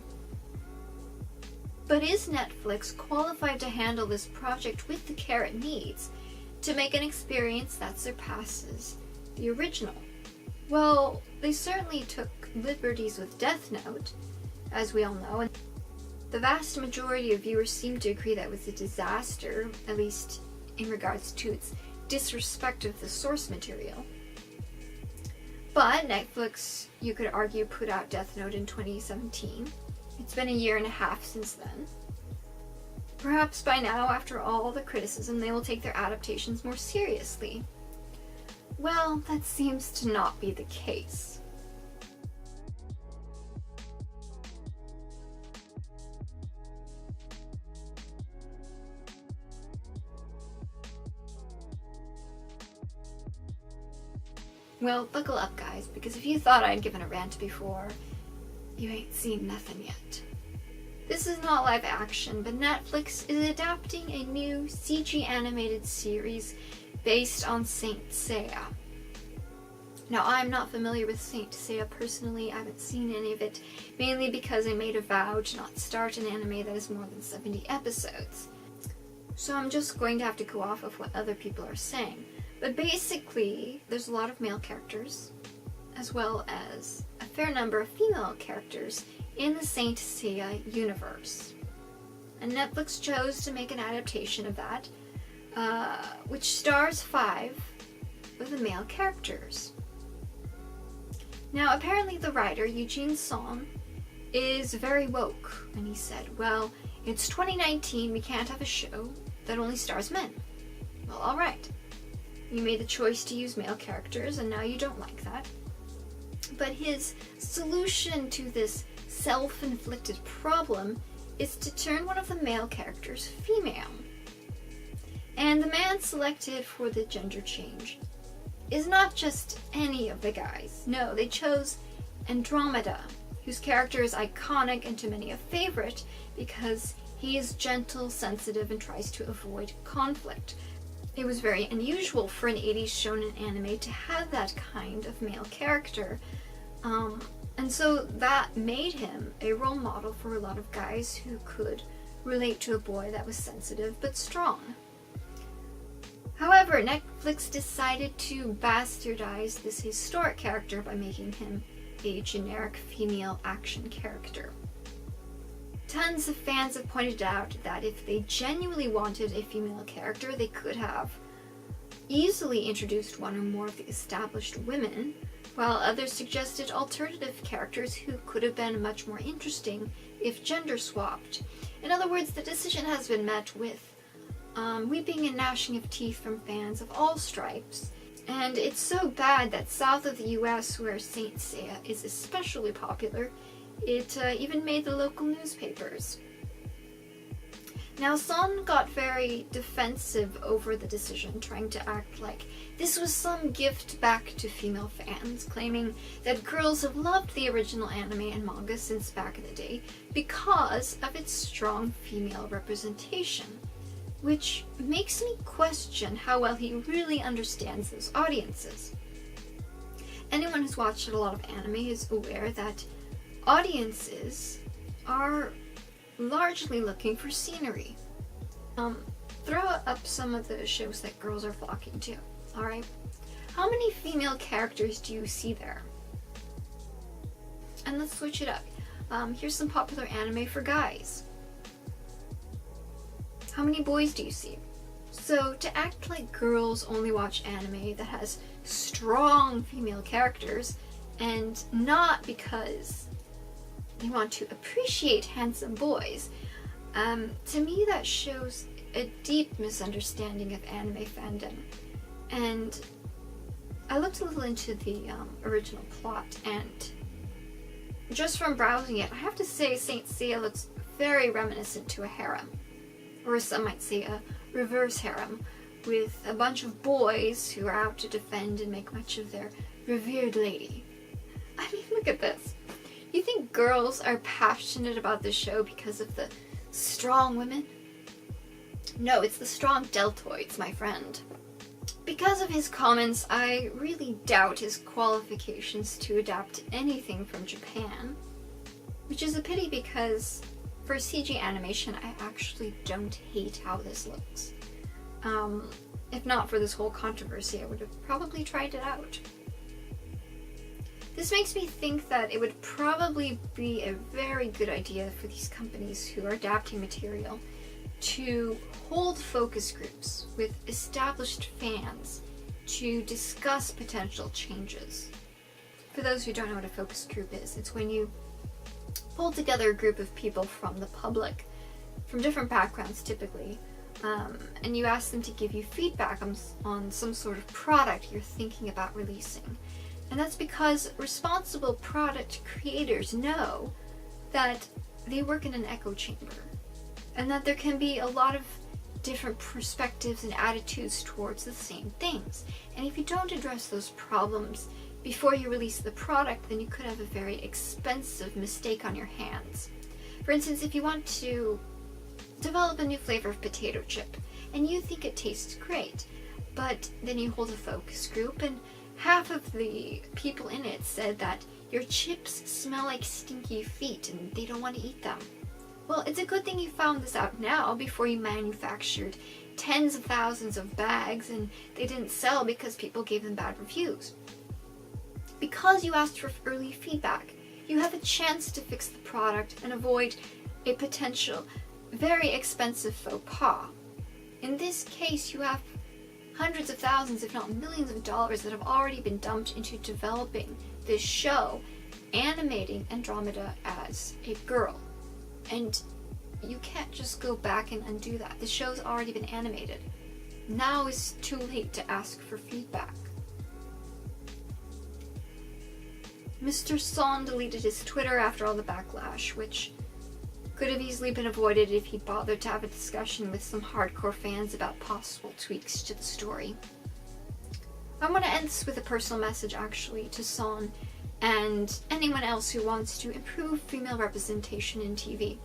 But is Netflix qualified to handle this project with the care it needs to make an experience that surpasses the original? Well, they certainly took liberties with Death Note, as we all know, and the vast majority of viewers seem to agree that it was a disaster, at least in regards to its disrespect of the source material. But Netflix, you could argue, put out Death Note in 2017. It's been a year and a half since then. Perhaps by now, after all the criticism, they will take their adaptations more seriously. Well, that seems to not be the case. Well, buckle up, guys, because if you thought I'd given a rant before, you ain't seen nothing yet. This is not live action, but Netflix is adapting a new CG animated series based on Saint Seiya. Now, I'm not familiar with Saint Seiya personally. I haven't seen any of it, mainly because I made a vow to not start an anime that is more than 70 episodes. So I'm just going to have to go off of what other people are saying. But basically, there's a lot of male characters, as well as a fair number of female characters in the Saint Seiya universe. And Netflix chose to make an adaptation of that, which stars 5 of the male characters. Now, apparently the writer, Eugene Song, is very woke, and he said, well, it's 2019, we can't have a show that only stars men. Well, alright. You made the choice to use male characters, and now you don't like that. But his solution to this self-inflicted problem is to turn one of the male characters female. And the man selected for the gender change is not just any of the guys. No, they chose Andromeda, whose character is iconic and to many a favorite because he is gentle, sensitive, and tries to avoid conflict. It was very unusual for an 80s shonen anime to have that kind of male character. And so that made him a role model for a lot of guys who could relate to a boy that was sensitive but strong. However, Netflix decided to bastardize this historic character by making him a generic female action character. Tons of fans have pointed out that if they genuinely wanted a female character, they could have easily introduced one or more of the established women, while others suggested alternative characters who could have been much more interesting if gender swapped. In other words, the decision has been met with weeping and gnashing of teeth from fans of all stripes. And it's so bad that south of the US, where Saint Seiya is especially popular, it even made the local newspapers. Now, Son got very defensive over the decision, trying to act like this was some gift back to female fans, claiming that girls have loved the original anime and manga since back in the day because of its strong female representation, which makes me question how well he really understands those audiences. Anyone who's watched a lot of anime is aware that audiences are largely looking for scenery. Throw up some of the shows that girls are flocking to, alright? How many female characters do you see there? And let's switch it up. Here's some popular anime for guys. How many boys do you see? So, to act like girls only watch anime that has strong female characters, and not because they want to appreciate handsome boys, to me that shows a deep misunderstanding of anime fandom. And I looked a little into the original plot, and just from browsing it, I have to say Saint Seiya looks very reminiscent to a harem. Or some might say a reverse harem, with a bunch of boys who are out to defend and make much of their revered lady. I mean, look at this. You think girls are passionate about this show because of the strong women? No, it's the strong deltoids, my friend. Because of his comments, I really doubt his qualifications to adapt anything from Japan, which is a pity because for CG animation, I actually don't hate how this looks. If not for this whole controversy, I would have probably tried it out. This makes me think that it would probably be a very good idea for these companies who are adapting material to hold focus groups with established fans to discuss potential changes. For those who don't know what a focus group is, it's when you pull together a group of people from the public, from different backgrounds typically, and you ask them to give you feedback on some sort of product you're thinking about releasing. And that's because responsible product creators know that they work in an echo chamber, and that there can be a lot of different perspectives and attitudes towards the same things. And if you don't address those problems before you release the product, then you could have a very expensive mistake on your hands. For instance, if you want to develop a new flavor of potato chip, and you think it tastes great, but then you hold a focus group and half of the people in it said that your chips smell like stinky feet and they don't want to eat them. Well, it's a good thing you found this out now before you manufactured tens of thousands of bags and they didn't sell because people gave them bad reviews. Because you asked for early feedback, you have a chance to fix the product and avoid a potential very expensive faux pas. In this case, you have hundreds of thousands, if not millions of dollars that have already been dumped into developing this show, animating Andromeda as a girl. And you can't just go back and undo that. The show's already been animated. Now is too late to ask for feedback. Mr. Son deleted his Twitter after all the backlash, which could have easily been avoided if he bothered to have a discussion with some hardcore fans about possible tweaks to the story. I want to end this with a personal message, actually, to Son and anyone else who wants to improve female representation in TV.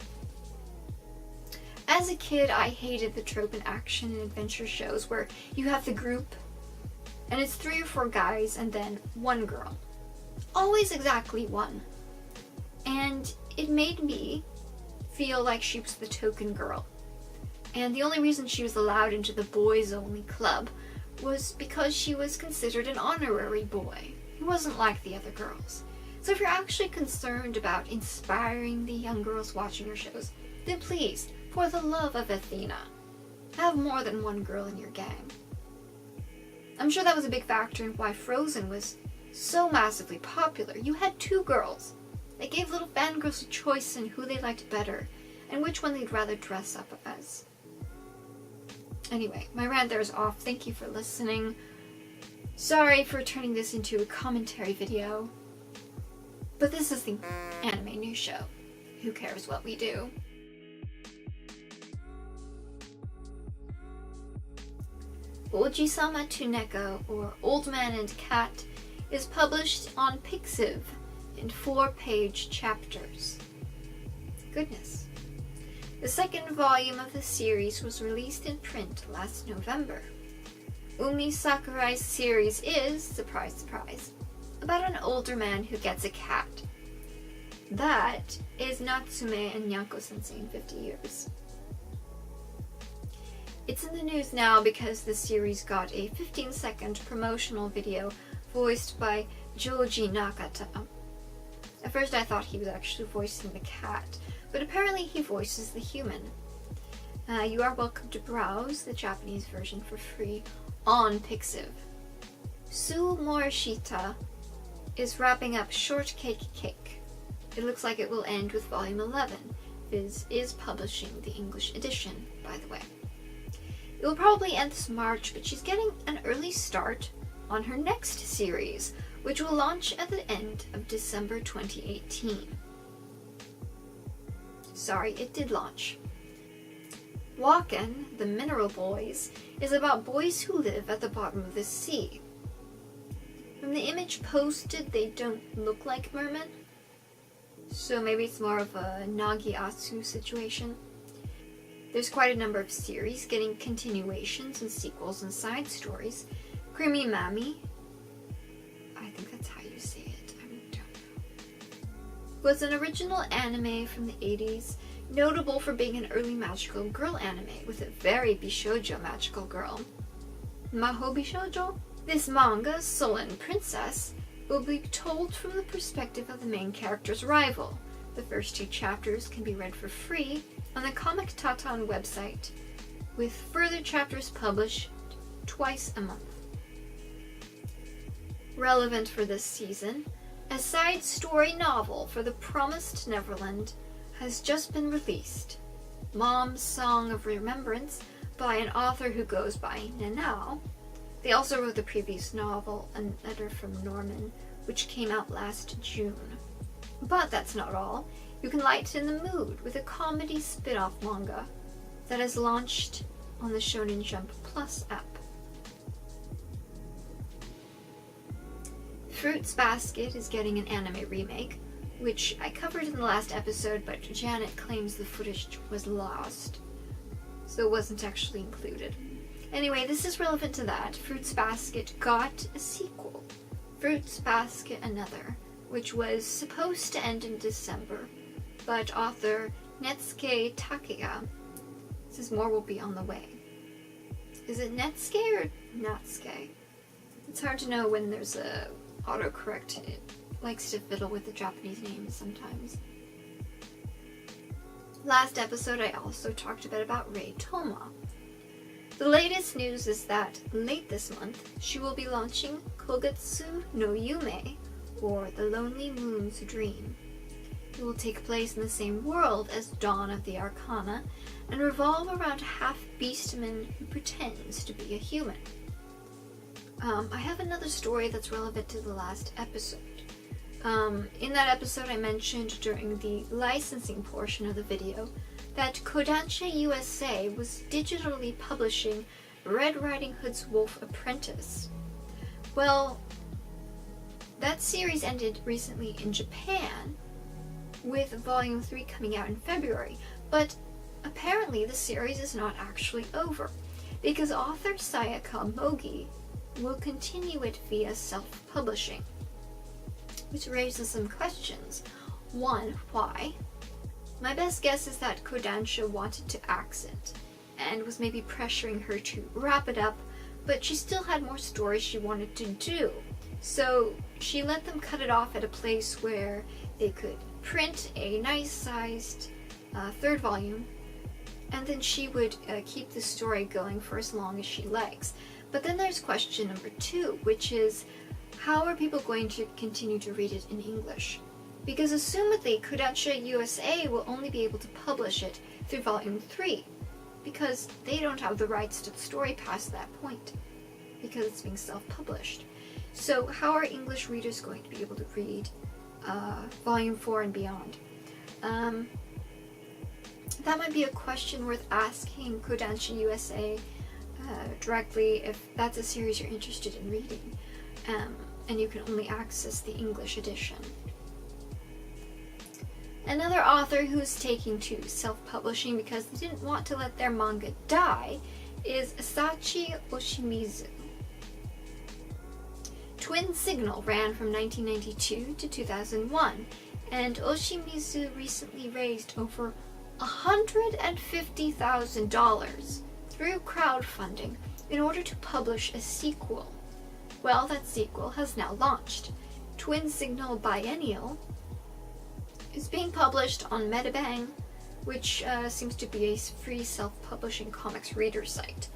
As a kid, I hated the trope in action and adventure shows where you have the group, and it's 3 or 4 guys and then 1 girl. Always exactly 1. And it made me feel like she was the token girl. And the only reason she was allowed into the boys-only club was because she was considered an honorary boy. He wasn't like the other girls. So if you're actually concerned about inspiring the young girls watching your shows, then please, for the love of Athena, have more than 1 girl in your gang. I'm sure that was a big factor in why Frozen was so massively popular. You had 2 girls. They gave little fangirls a choice in who they liked better, and which one they'd rather dress up as. Anyway, my rant there is off. Thank you for listening. Sorry for turning this into a commentary video, but this is the anime news show. Who cares what we do? Oji-sama to Neko, or Old Man and Cat, is published on Pryces in 4-page chapters. Goodness. The second volume of the series was released in print last November. Umi Sakurai's series is, surprise surprise, about an older man who gets a cat. That is Natsume and Nyanko-sensei in 50 years. It's in the news now because the series got a 15-second promotional video voiced by Joji Nakata. At first I thought he was actually voicing the cat, but apparently he voices the human. You are welcome to browse the Japanese version for free on Pryces. Sue Morishita is wrapping up Shortcake Cake. It looks like it will end with volume 11. Viz is publishing the English edition, by the way. It will probably end this March, but she's getting an early start on her next series, which will launch at the end of December 2018. Sorry, it did launch. Waken, the Mineral Boys, is about boys who live at the bottom of the sea. From the image posted, they don't look like mermen, so maybe it's more of a Nagi-Atsu situation. There's quite a number of series getting continuations and sequels and side stories. Creamy Mami, I think that's how you say it, I don't know, was an original anime from the 80s, notable for being an early magical girl anime with a very bishoujo magical girl. Maho bishoujo? This manga, Sullen Princess, will be told from the perspective of the main character's rival. The first 2 chapters can be read for free on the Comic Tatan website, with further chapters published twice a month. Relevant for this season, a side story novel for The Promised Neverland has just been released. Mom's Song of Remembrance by an author who goes by Nanao. They also wrote the previous novel, A Letter from Norman, which came out last June. But that's not all. You can lighten the mood with a comedy spin-off manga that has launched on the Shonen Jump Plus app. Fruits Basket is getting an anime remake, which I covered in the last episode, but Janet claims the footage was lost, so it wasn't actually included. Anyway, this is relevant to that. Fruits Basket got a sequel, Fruits Basket Another, which was supposed to end in December, but author Netsuke Takega says more will be on the way. Is it Netsuke or Natsuke? It's hard to know when there's a autocorrect. It likes to fiddle with the Japanese names sometimes. Last episode I also talked a bit about Rei Toma. The latest news is that late this month she will be launching Kogetsu no Yume, or The Lonely Moon's Dream. It will take place in the same world as Dawn of the Arcana and revolve around a half-beastman who pretends to be a human. I have another story that's relevant to the last episode. In that episode I mentioned during the licensing portion of the video that Kodansha USA was digitally publishing Red Riding Hood's Wolf Apprentice. Well, that series ended recently in Japan, with Volume 3 coming out in February, but apparently the series is not actually over, because author Sayaka Mogi will continue it via self-publishing, which raises some questions. One, why? My best guess is that Kodansha wanted to axe it, and was maybe pressuring her to wrap it up, but she still had more stories she wanted to do. So she let them cut it off at a place where they could print a nice-sized 3rd volume, and then she would keep the story going for as long as she likes. But then there's question number 2, which is, how are people going to continue to read it in English? Because assumedly Kodansha USA will only be able to publish it through Volume 3, because they don't have the rights to the story past that point, because it's being self-published. So how are English readers going to be able to read Volume 4 and beyond? That might be a question worth asking Kodansha USA. directly if that's a series you're interested in reading, and you can only access the English edition. Another author who's taking to self-publishing because they didn't want to let their manga die is Asachi Oshimizu. Twin Signal ran from 1992 to 2001, and Oshimizu recently raised over $150,000 through crowdfunding in order to publish a sequel. Well, that sequel has now launched. Twin Signal Biennial is being published on Metabang, which seems to be a free self-publishing comics reader site.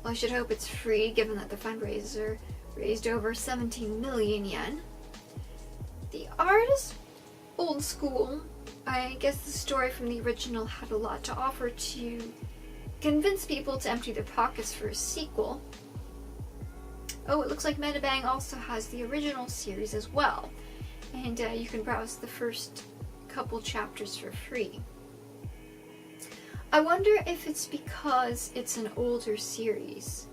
Well, I should hope it's free, given that the fundraiser raised over 17 million yen. The art is old school. I guess the story from the original had a lot to offer to convince people to empty their pockets for a sequel. Oh, it looks like Metabang also has the original series as well, and you can browse the first couple chapters for free. I wonder if it's because it's an older series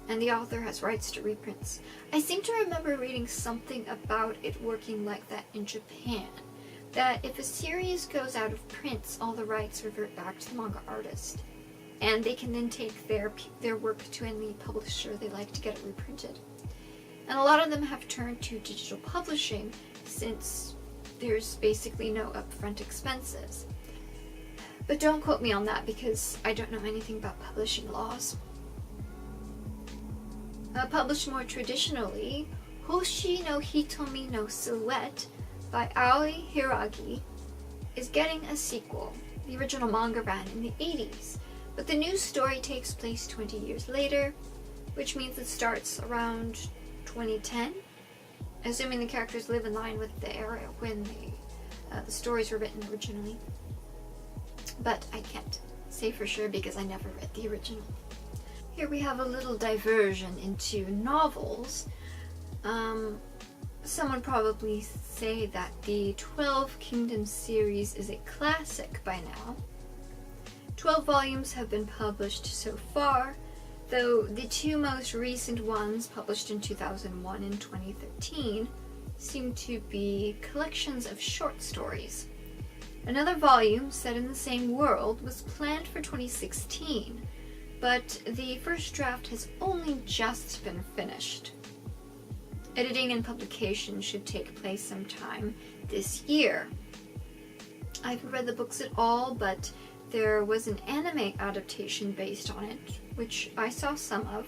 and the author has rights to reprints. I seem to remember reading something about it working like that in Japan, that if a series goes out of print, all the rights revert back to the manga artist, and they can then take their work to any publisher they like to get it reprinted. And a lot of them have turned to digital publishing since there's basically no upfront expenses. But don't quote me on that because I don't know anything about publishing laws. Published more traditionally, Hoshi no Hitomi no Silhouette by Aoi Hiragi is getting a sequel. The original manga ran in the 80s, but the new story takes place 20 years later, which means it starts around 2010, assuming the characters live in line with the era when the stories were written originally. But I can't say for sure because I never read the original. Here we have a little diversion into novels. Some would probably say that the 12 Kingdoms series is a classic by now. 12 volumes have been published so far, though the two most recent ones, published in 2001 and 2013, seem to be collections of short stories. Another volume, set in the same world, was planned for 2016, but the first draft has only just been finished. Editing and publication should take place sometime this year. I haven't read the books at all, but there was an anime adaptation based on it, which I saw some of.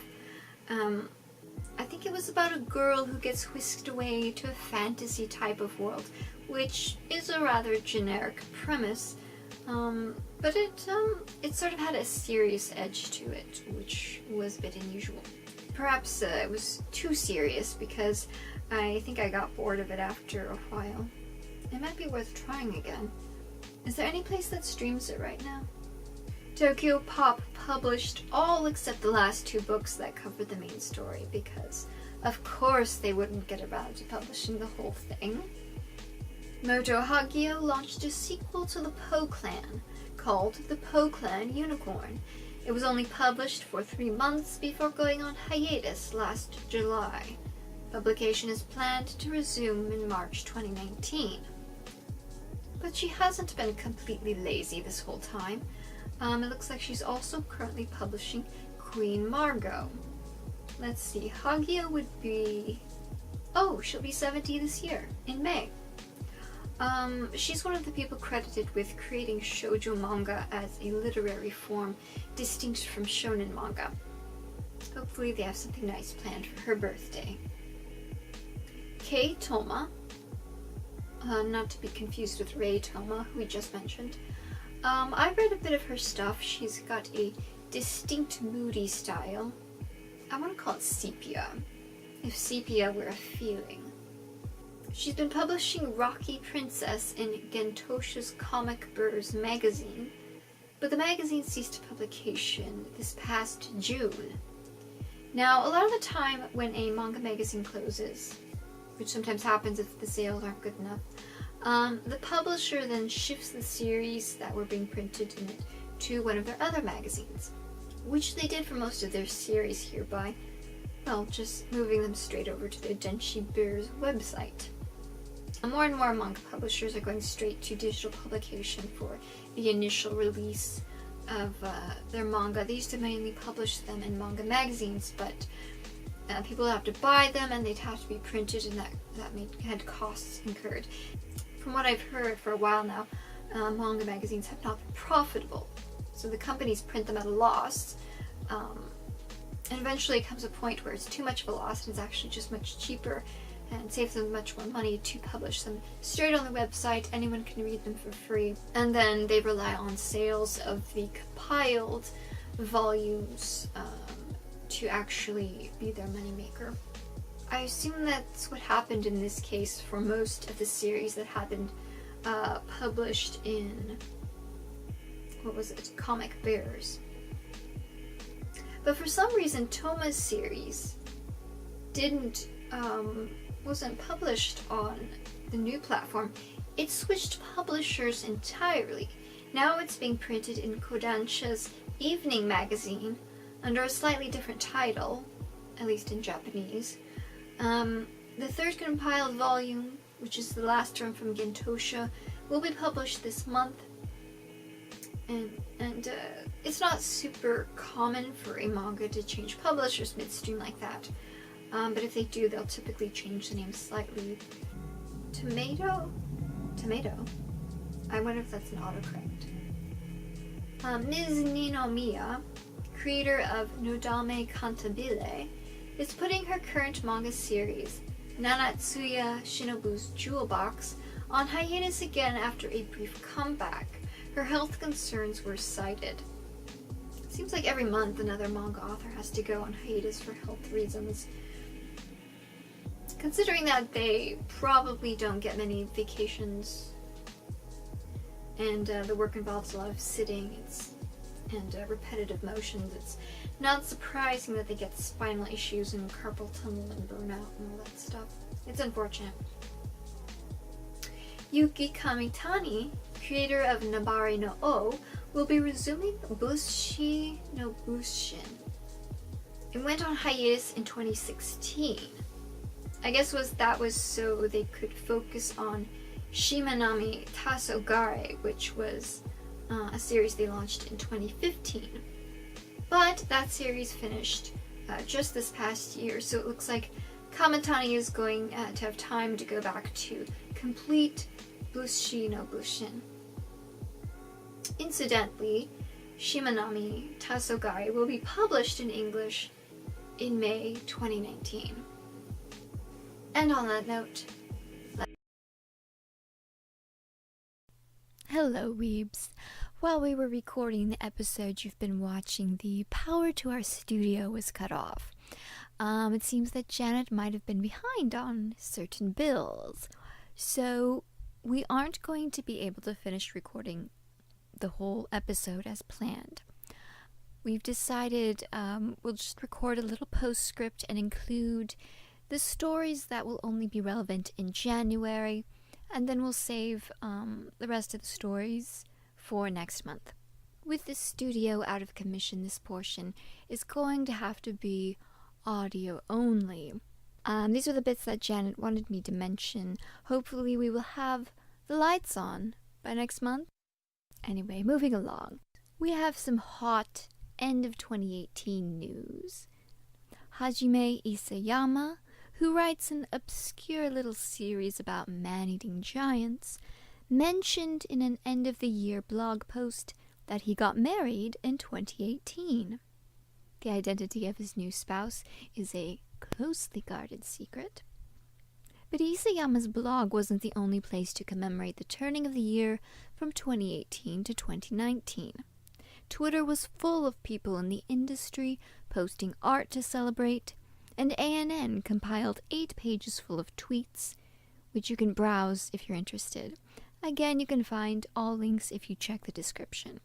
I think it was about a girl who gets whisked away to a fantasy type of world, which is a rather generic premise, but it sort of had a serious edge to it, which was a bit unusual. Perhaps it was too serious because I think I got bored of it after a while. It might be worth trying again. Is there any place that streams it right now? Tokyo Pop published all except the last two books that covered the main story because, of course, they wouldn't get around to publishing the whole thing. Moto Hagio launched a sequel to the Po Clan called The Po Clan Unicorn. It was only published for 3 months before going on hiatus last July. Publication is planned to resume in March 2019. But she hasn't been completely lazy this whole time. It looks like she's also currently publishing Queen Margot. Let's see, Hagio would be... Oh, she'll be 70 this year, in May. She's one of the people credited with creating shoujo manga as a literary form distinct from shonen manga. Hopefully they have something nice planned for her birthday. Kei Toma, not to be confused with Rei Toma, who we just mentioned. I read a bit of her stuff. She's got a distinct moody style. I want to call it sepia, if sepia were a feeling. She's been publishing Rocky Princess in Gentosha's Comic Burrs magazine, but the magazine ceased publication this past June. Now, a lot of the time when a manga magazine closes, which sometimes happens if the sales aren't good enough, the publisher then shifts the series that were being printed in it to one of their other magazines. which they did for most of their series here by, well, just moving them straight over to the Denshi Bears website. And more manga publishers are going straight to digital publication for the initial release of their manga. They used to mainly publish them in manga magazines, but people would have to buy them and they'd have to be printed, and that had costs incurred. From what I've heard for a while now, manga magazines have not been profitable, so the companies print them at a loss, and eventually it comes a point where it's too much of a loss and it's actually just much cheaper and saves them much more money to publish them straight on the website. Anyone can read them for free, and then they rely on sales of the compiled volumes to actually be their moneymaker. I assume that's what happened in this case for most of the series that had been published in, what was it, Comic Bears. But for some reason, Toma's series wasn't published on the new platform. It switched publishers entirely. Now it's being printed in Kodansha's evening magazine under a slightly different title, at least in Japanese. The third compiled volume, which is the last term from Gentosha, will be published this month. And it's not super common for a manga to change publishers midstream like that. But if they do, they'll typically change the name slightly. Tomato? I wonder if that's an autocorrect. Ms. Ninomiya, creator of Nodame Cantabile, is putting her current manga series, Nanatsuya Shinobu's Jewel Box, on hiatus again after a brief comeback. Her health concerns were cited. It seems like every month another manga author has to go on hiatus for health reasons. Considering that they probably don't get many vacations and the work involves a lot of sitting and repetitive motions, it's not surprising that they get spinal issues and carpal tunnel and burnout and all that stuff. It's unfortunate. Yuki Kamitani, creator of Nabare no O, will be resuming Bushi no Bushin. It went on hiatus in 2016. I guess that was so they could focus on Shimanami Tasogare, which was a series they launched in 2015. But that series finished just this past year, so it looks like Kamitani is going to have time to go back to complete Bushi no Bushin. Incidentally, Shimanami Tasogare will be published in English in May 2019. And on that note, hello, weebs. While we were recording the episode you've been watching, the power to our studio was cut off. It seems that Janet might have been behind on certain bills, so we aren't going to be able to finish recording the whole episode as planned. We've decided we'll just record a little postscript and include the stories that will only be relevant in January, and then we'll save the rest of the stories for next month. With the studio out of commission, this portion is going to have to be audio only. These are the bits that Janet wanted me to mention. Hopefully we will have the lights on by next month. Anyway, moving along. We have some hot end of 2018 news. Hajime Isayama, who writes an obscure little series about man-eating giants, mentioned in an end-of-the-year blog post that he got married in 2018. The identity of his new spouse is a closely guarded secret. But Isayama's blog wasn't the only place to commemorate the turning of the year from 2018 to 2019. Twitter was full of people in the industry posting art to celebrate, and ANN compiled 8 pages full of tweets, which you can browse if you're interested. Again, you can find all links if you check the description.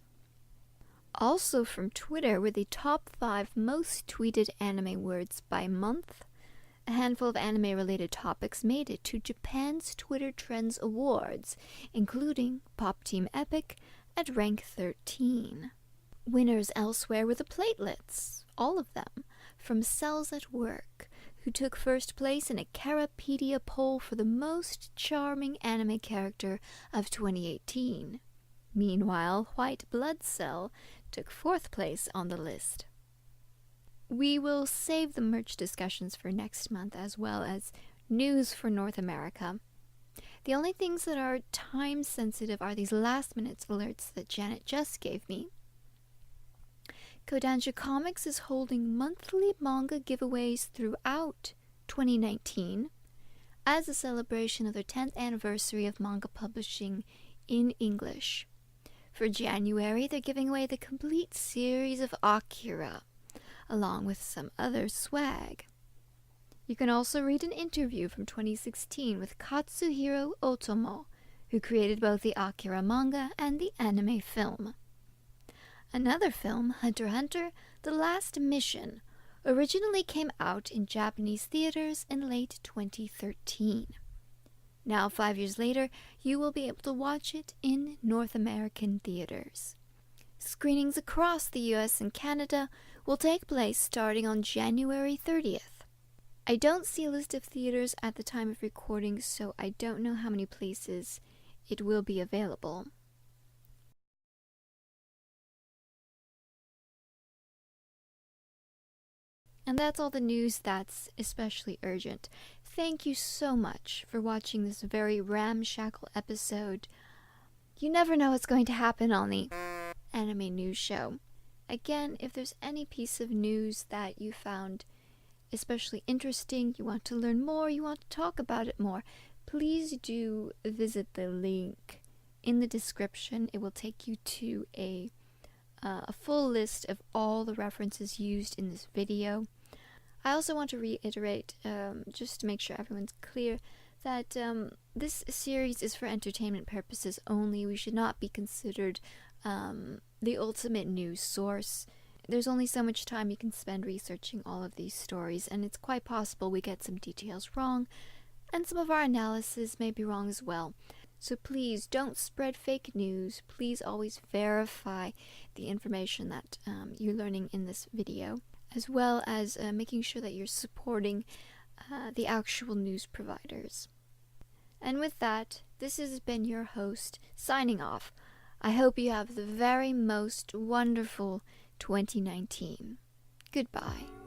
Also from Twitter were the top 5 most tweeted anime words by month. A handful of anime-related topics made it to Japan's Twitter Trends Awards, including Pop Team Epic at rank 13. Winners elsewhere were the platelets, all of them, from Cells at Work, who took first place in a Carapedia poll for the most charming anime character of 2018. Meanwhile, White Blood Cell took fourth place on the list. We will save the merch discussions for next month, as well as news for North America. The only things that are time sensitive are these last-minute alerts that Janet just gave me. Kodansha Comics is holding monthly manga giveaways throughout 2019 as a celebration of their 10th anniversary of manga publishing in English. For January, they're giving away the complete series of Akira, along with some other swag. You can also read an interview from 2016 with Katsuhiro Otomo, who created both the Akira manga and the anime film. Another film, Hunter x Hunter: The Last Mission, originally came out in Japanese theaters in late 2013. Now, 5 years later, you will be able to watch it in North American theaters. Screenings across the US and Canada will take place starting on January 30th. I don't see a list of theaters at the time of recording, so I don't know how many places it will be available. And that's all the news that's especially urgent. Thank you so much for watching this very ramshackle episode. You never know what's going to happen on the Anime News Show. Again, if there's any piece of news that you found especially interesting, you want to learn more, you want to talk about it more, please do visit the link in the description. It will take you to a full list of all the references used in this video. I also want to reiterate, just to make sure everyone's clear, that this series is for entertainment purposes only. We should not be considered the ultimate news source. There's only so much time you can spend researching all of these stories, and it's quite possible we get some details wrong, and some of our analysis may be wrong as well. So please don't spread fake news. Please always verify the information that you're learning in this video, as well as making sure that you're supporting the actual news providers. And with that, this has been your host, signing off. I hope you have the very most wonderful 2019. Goodbye.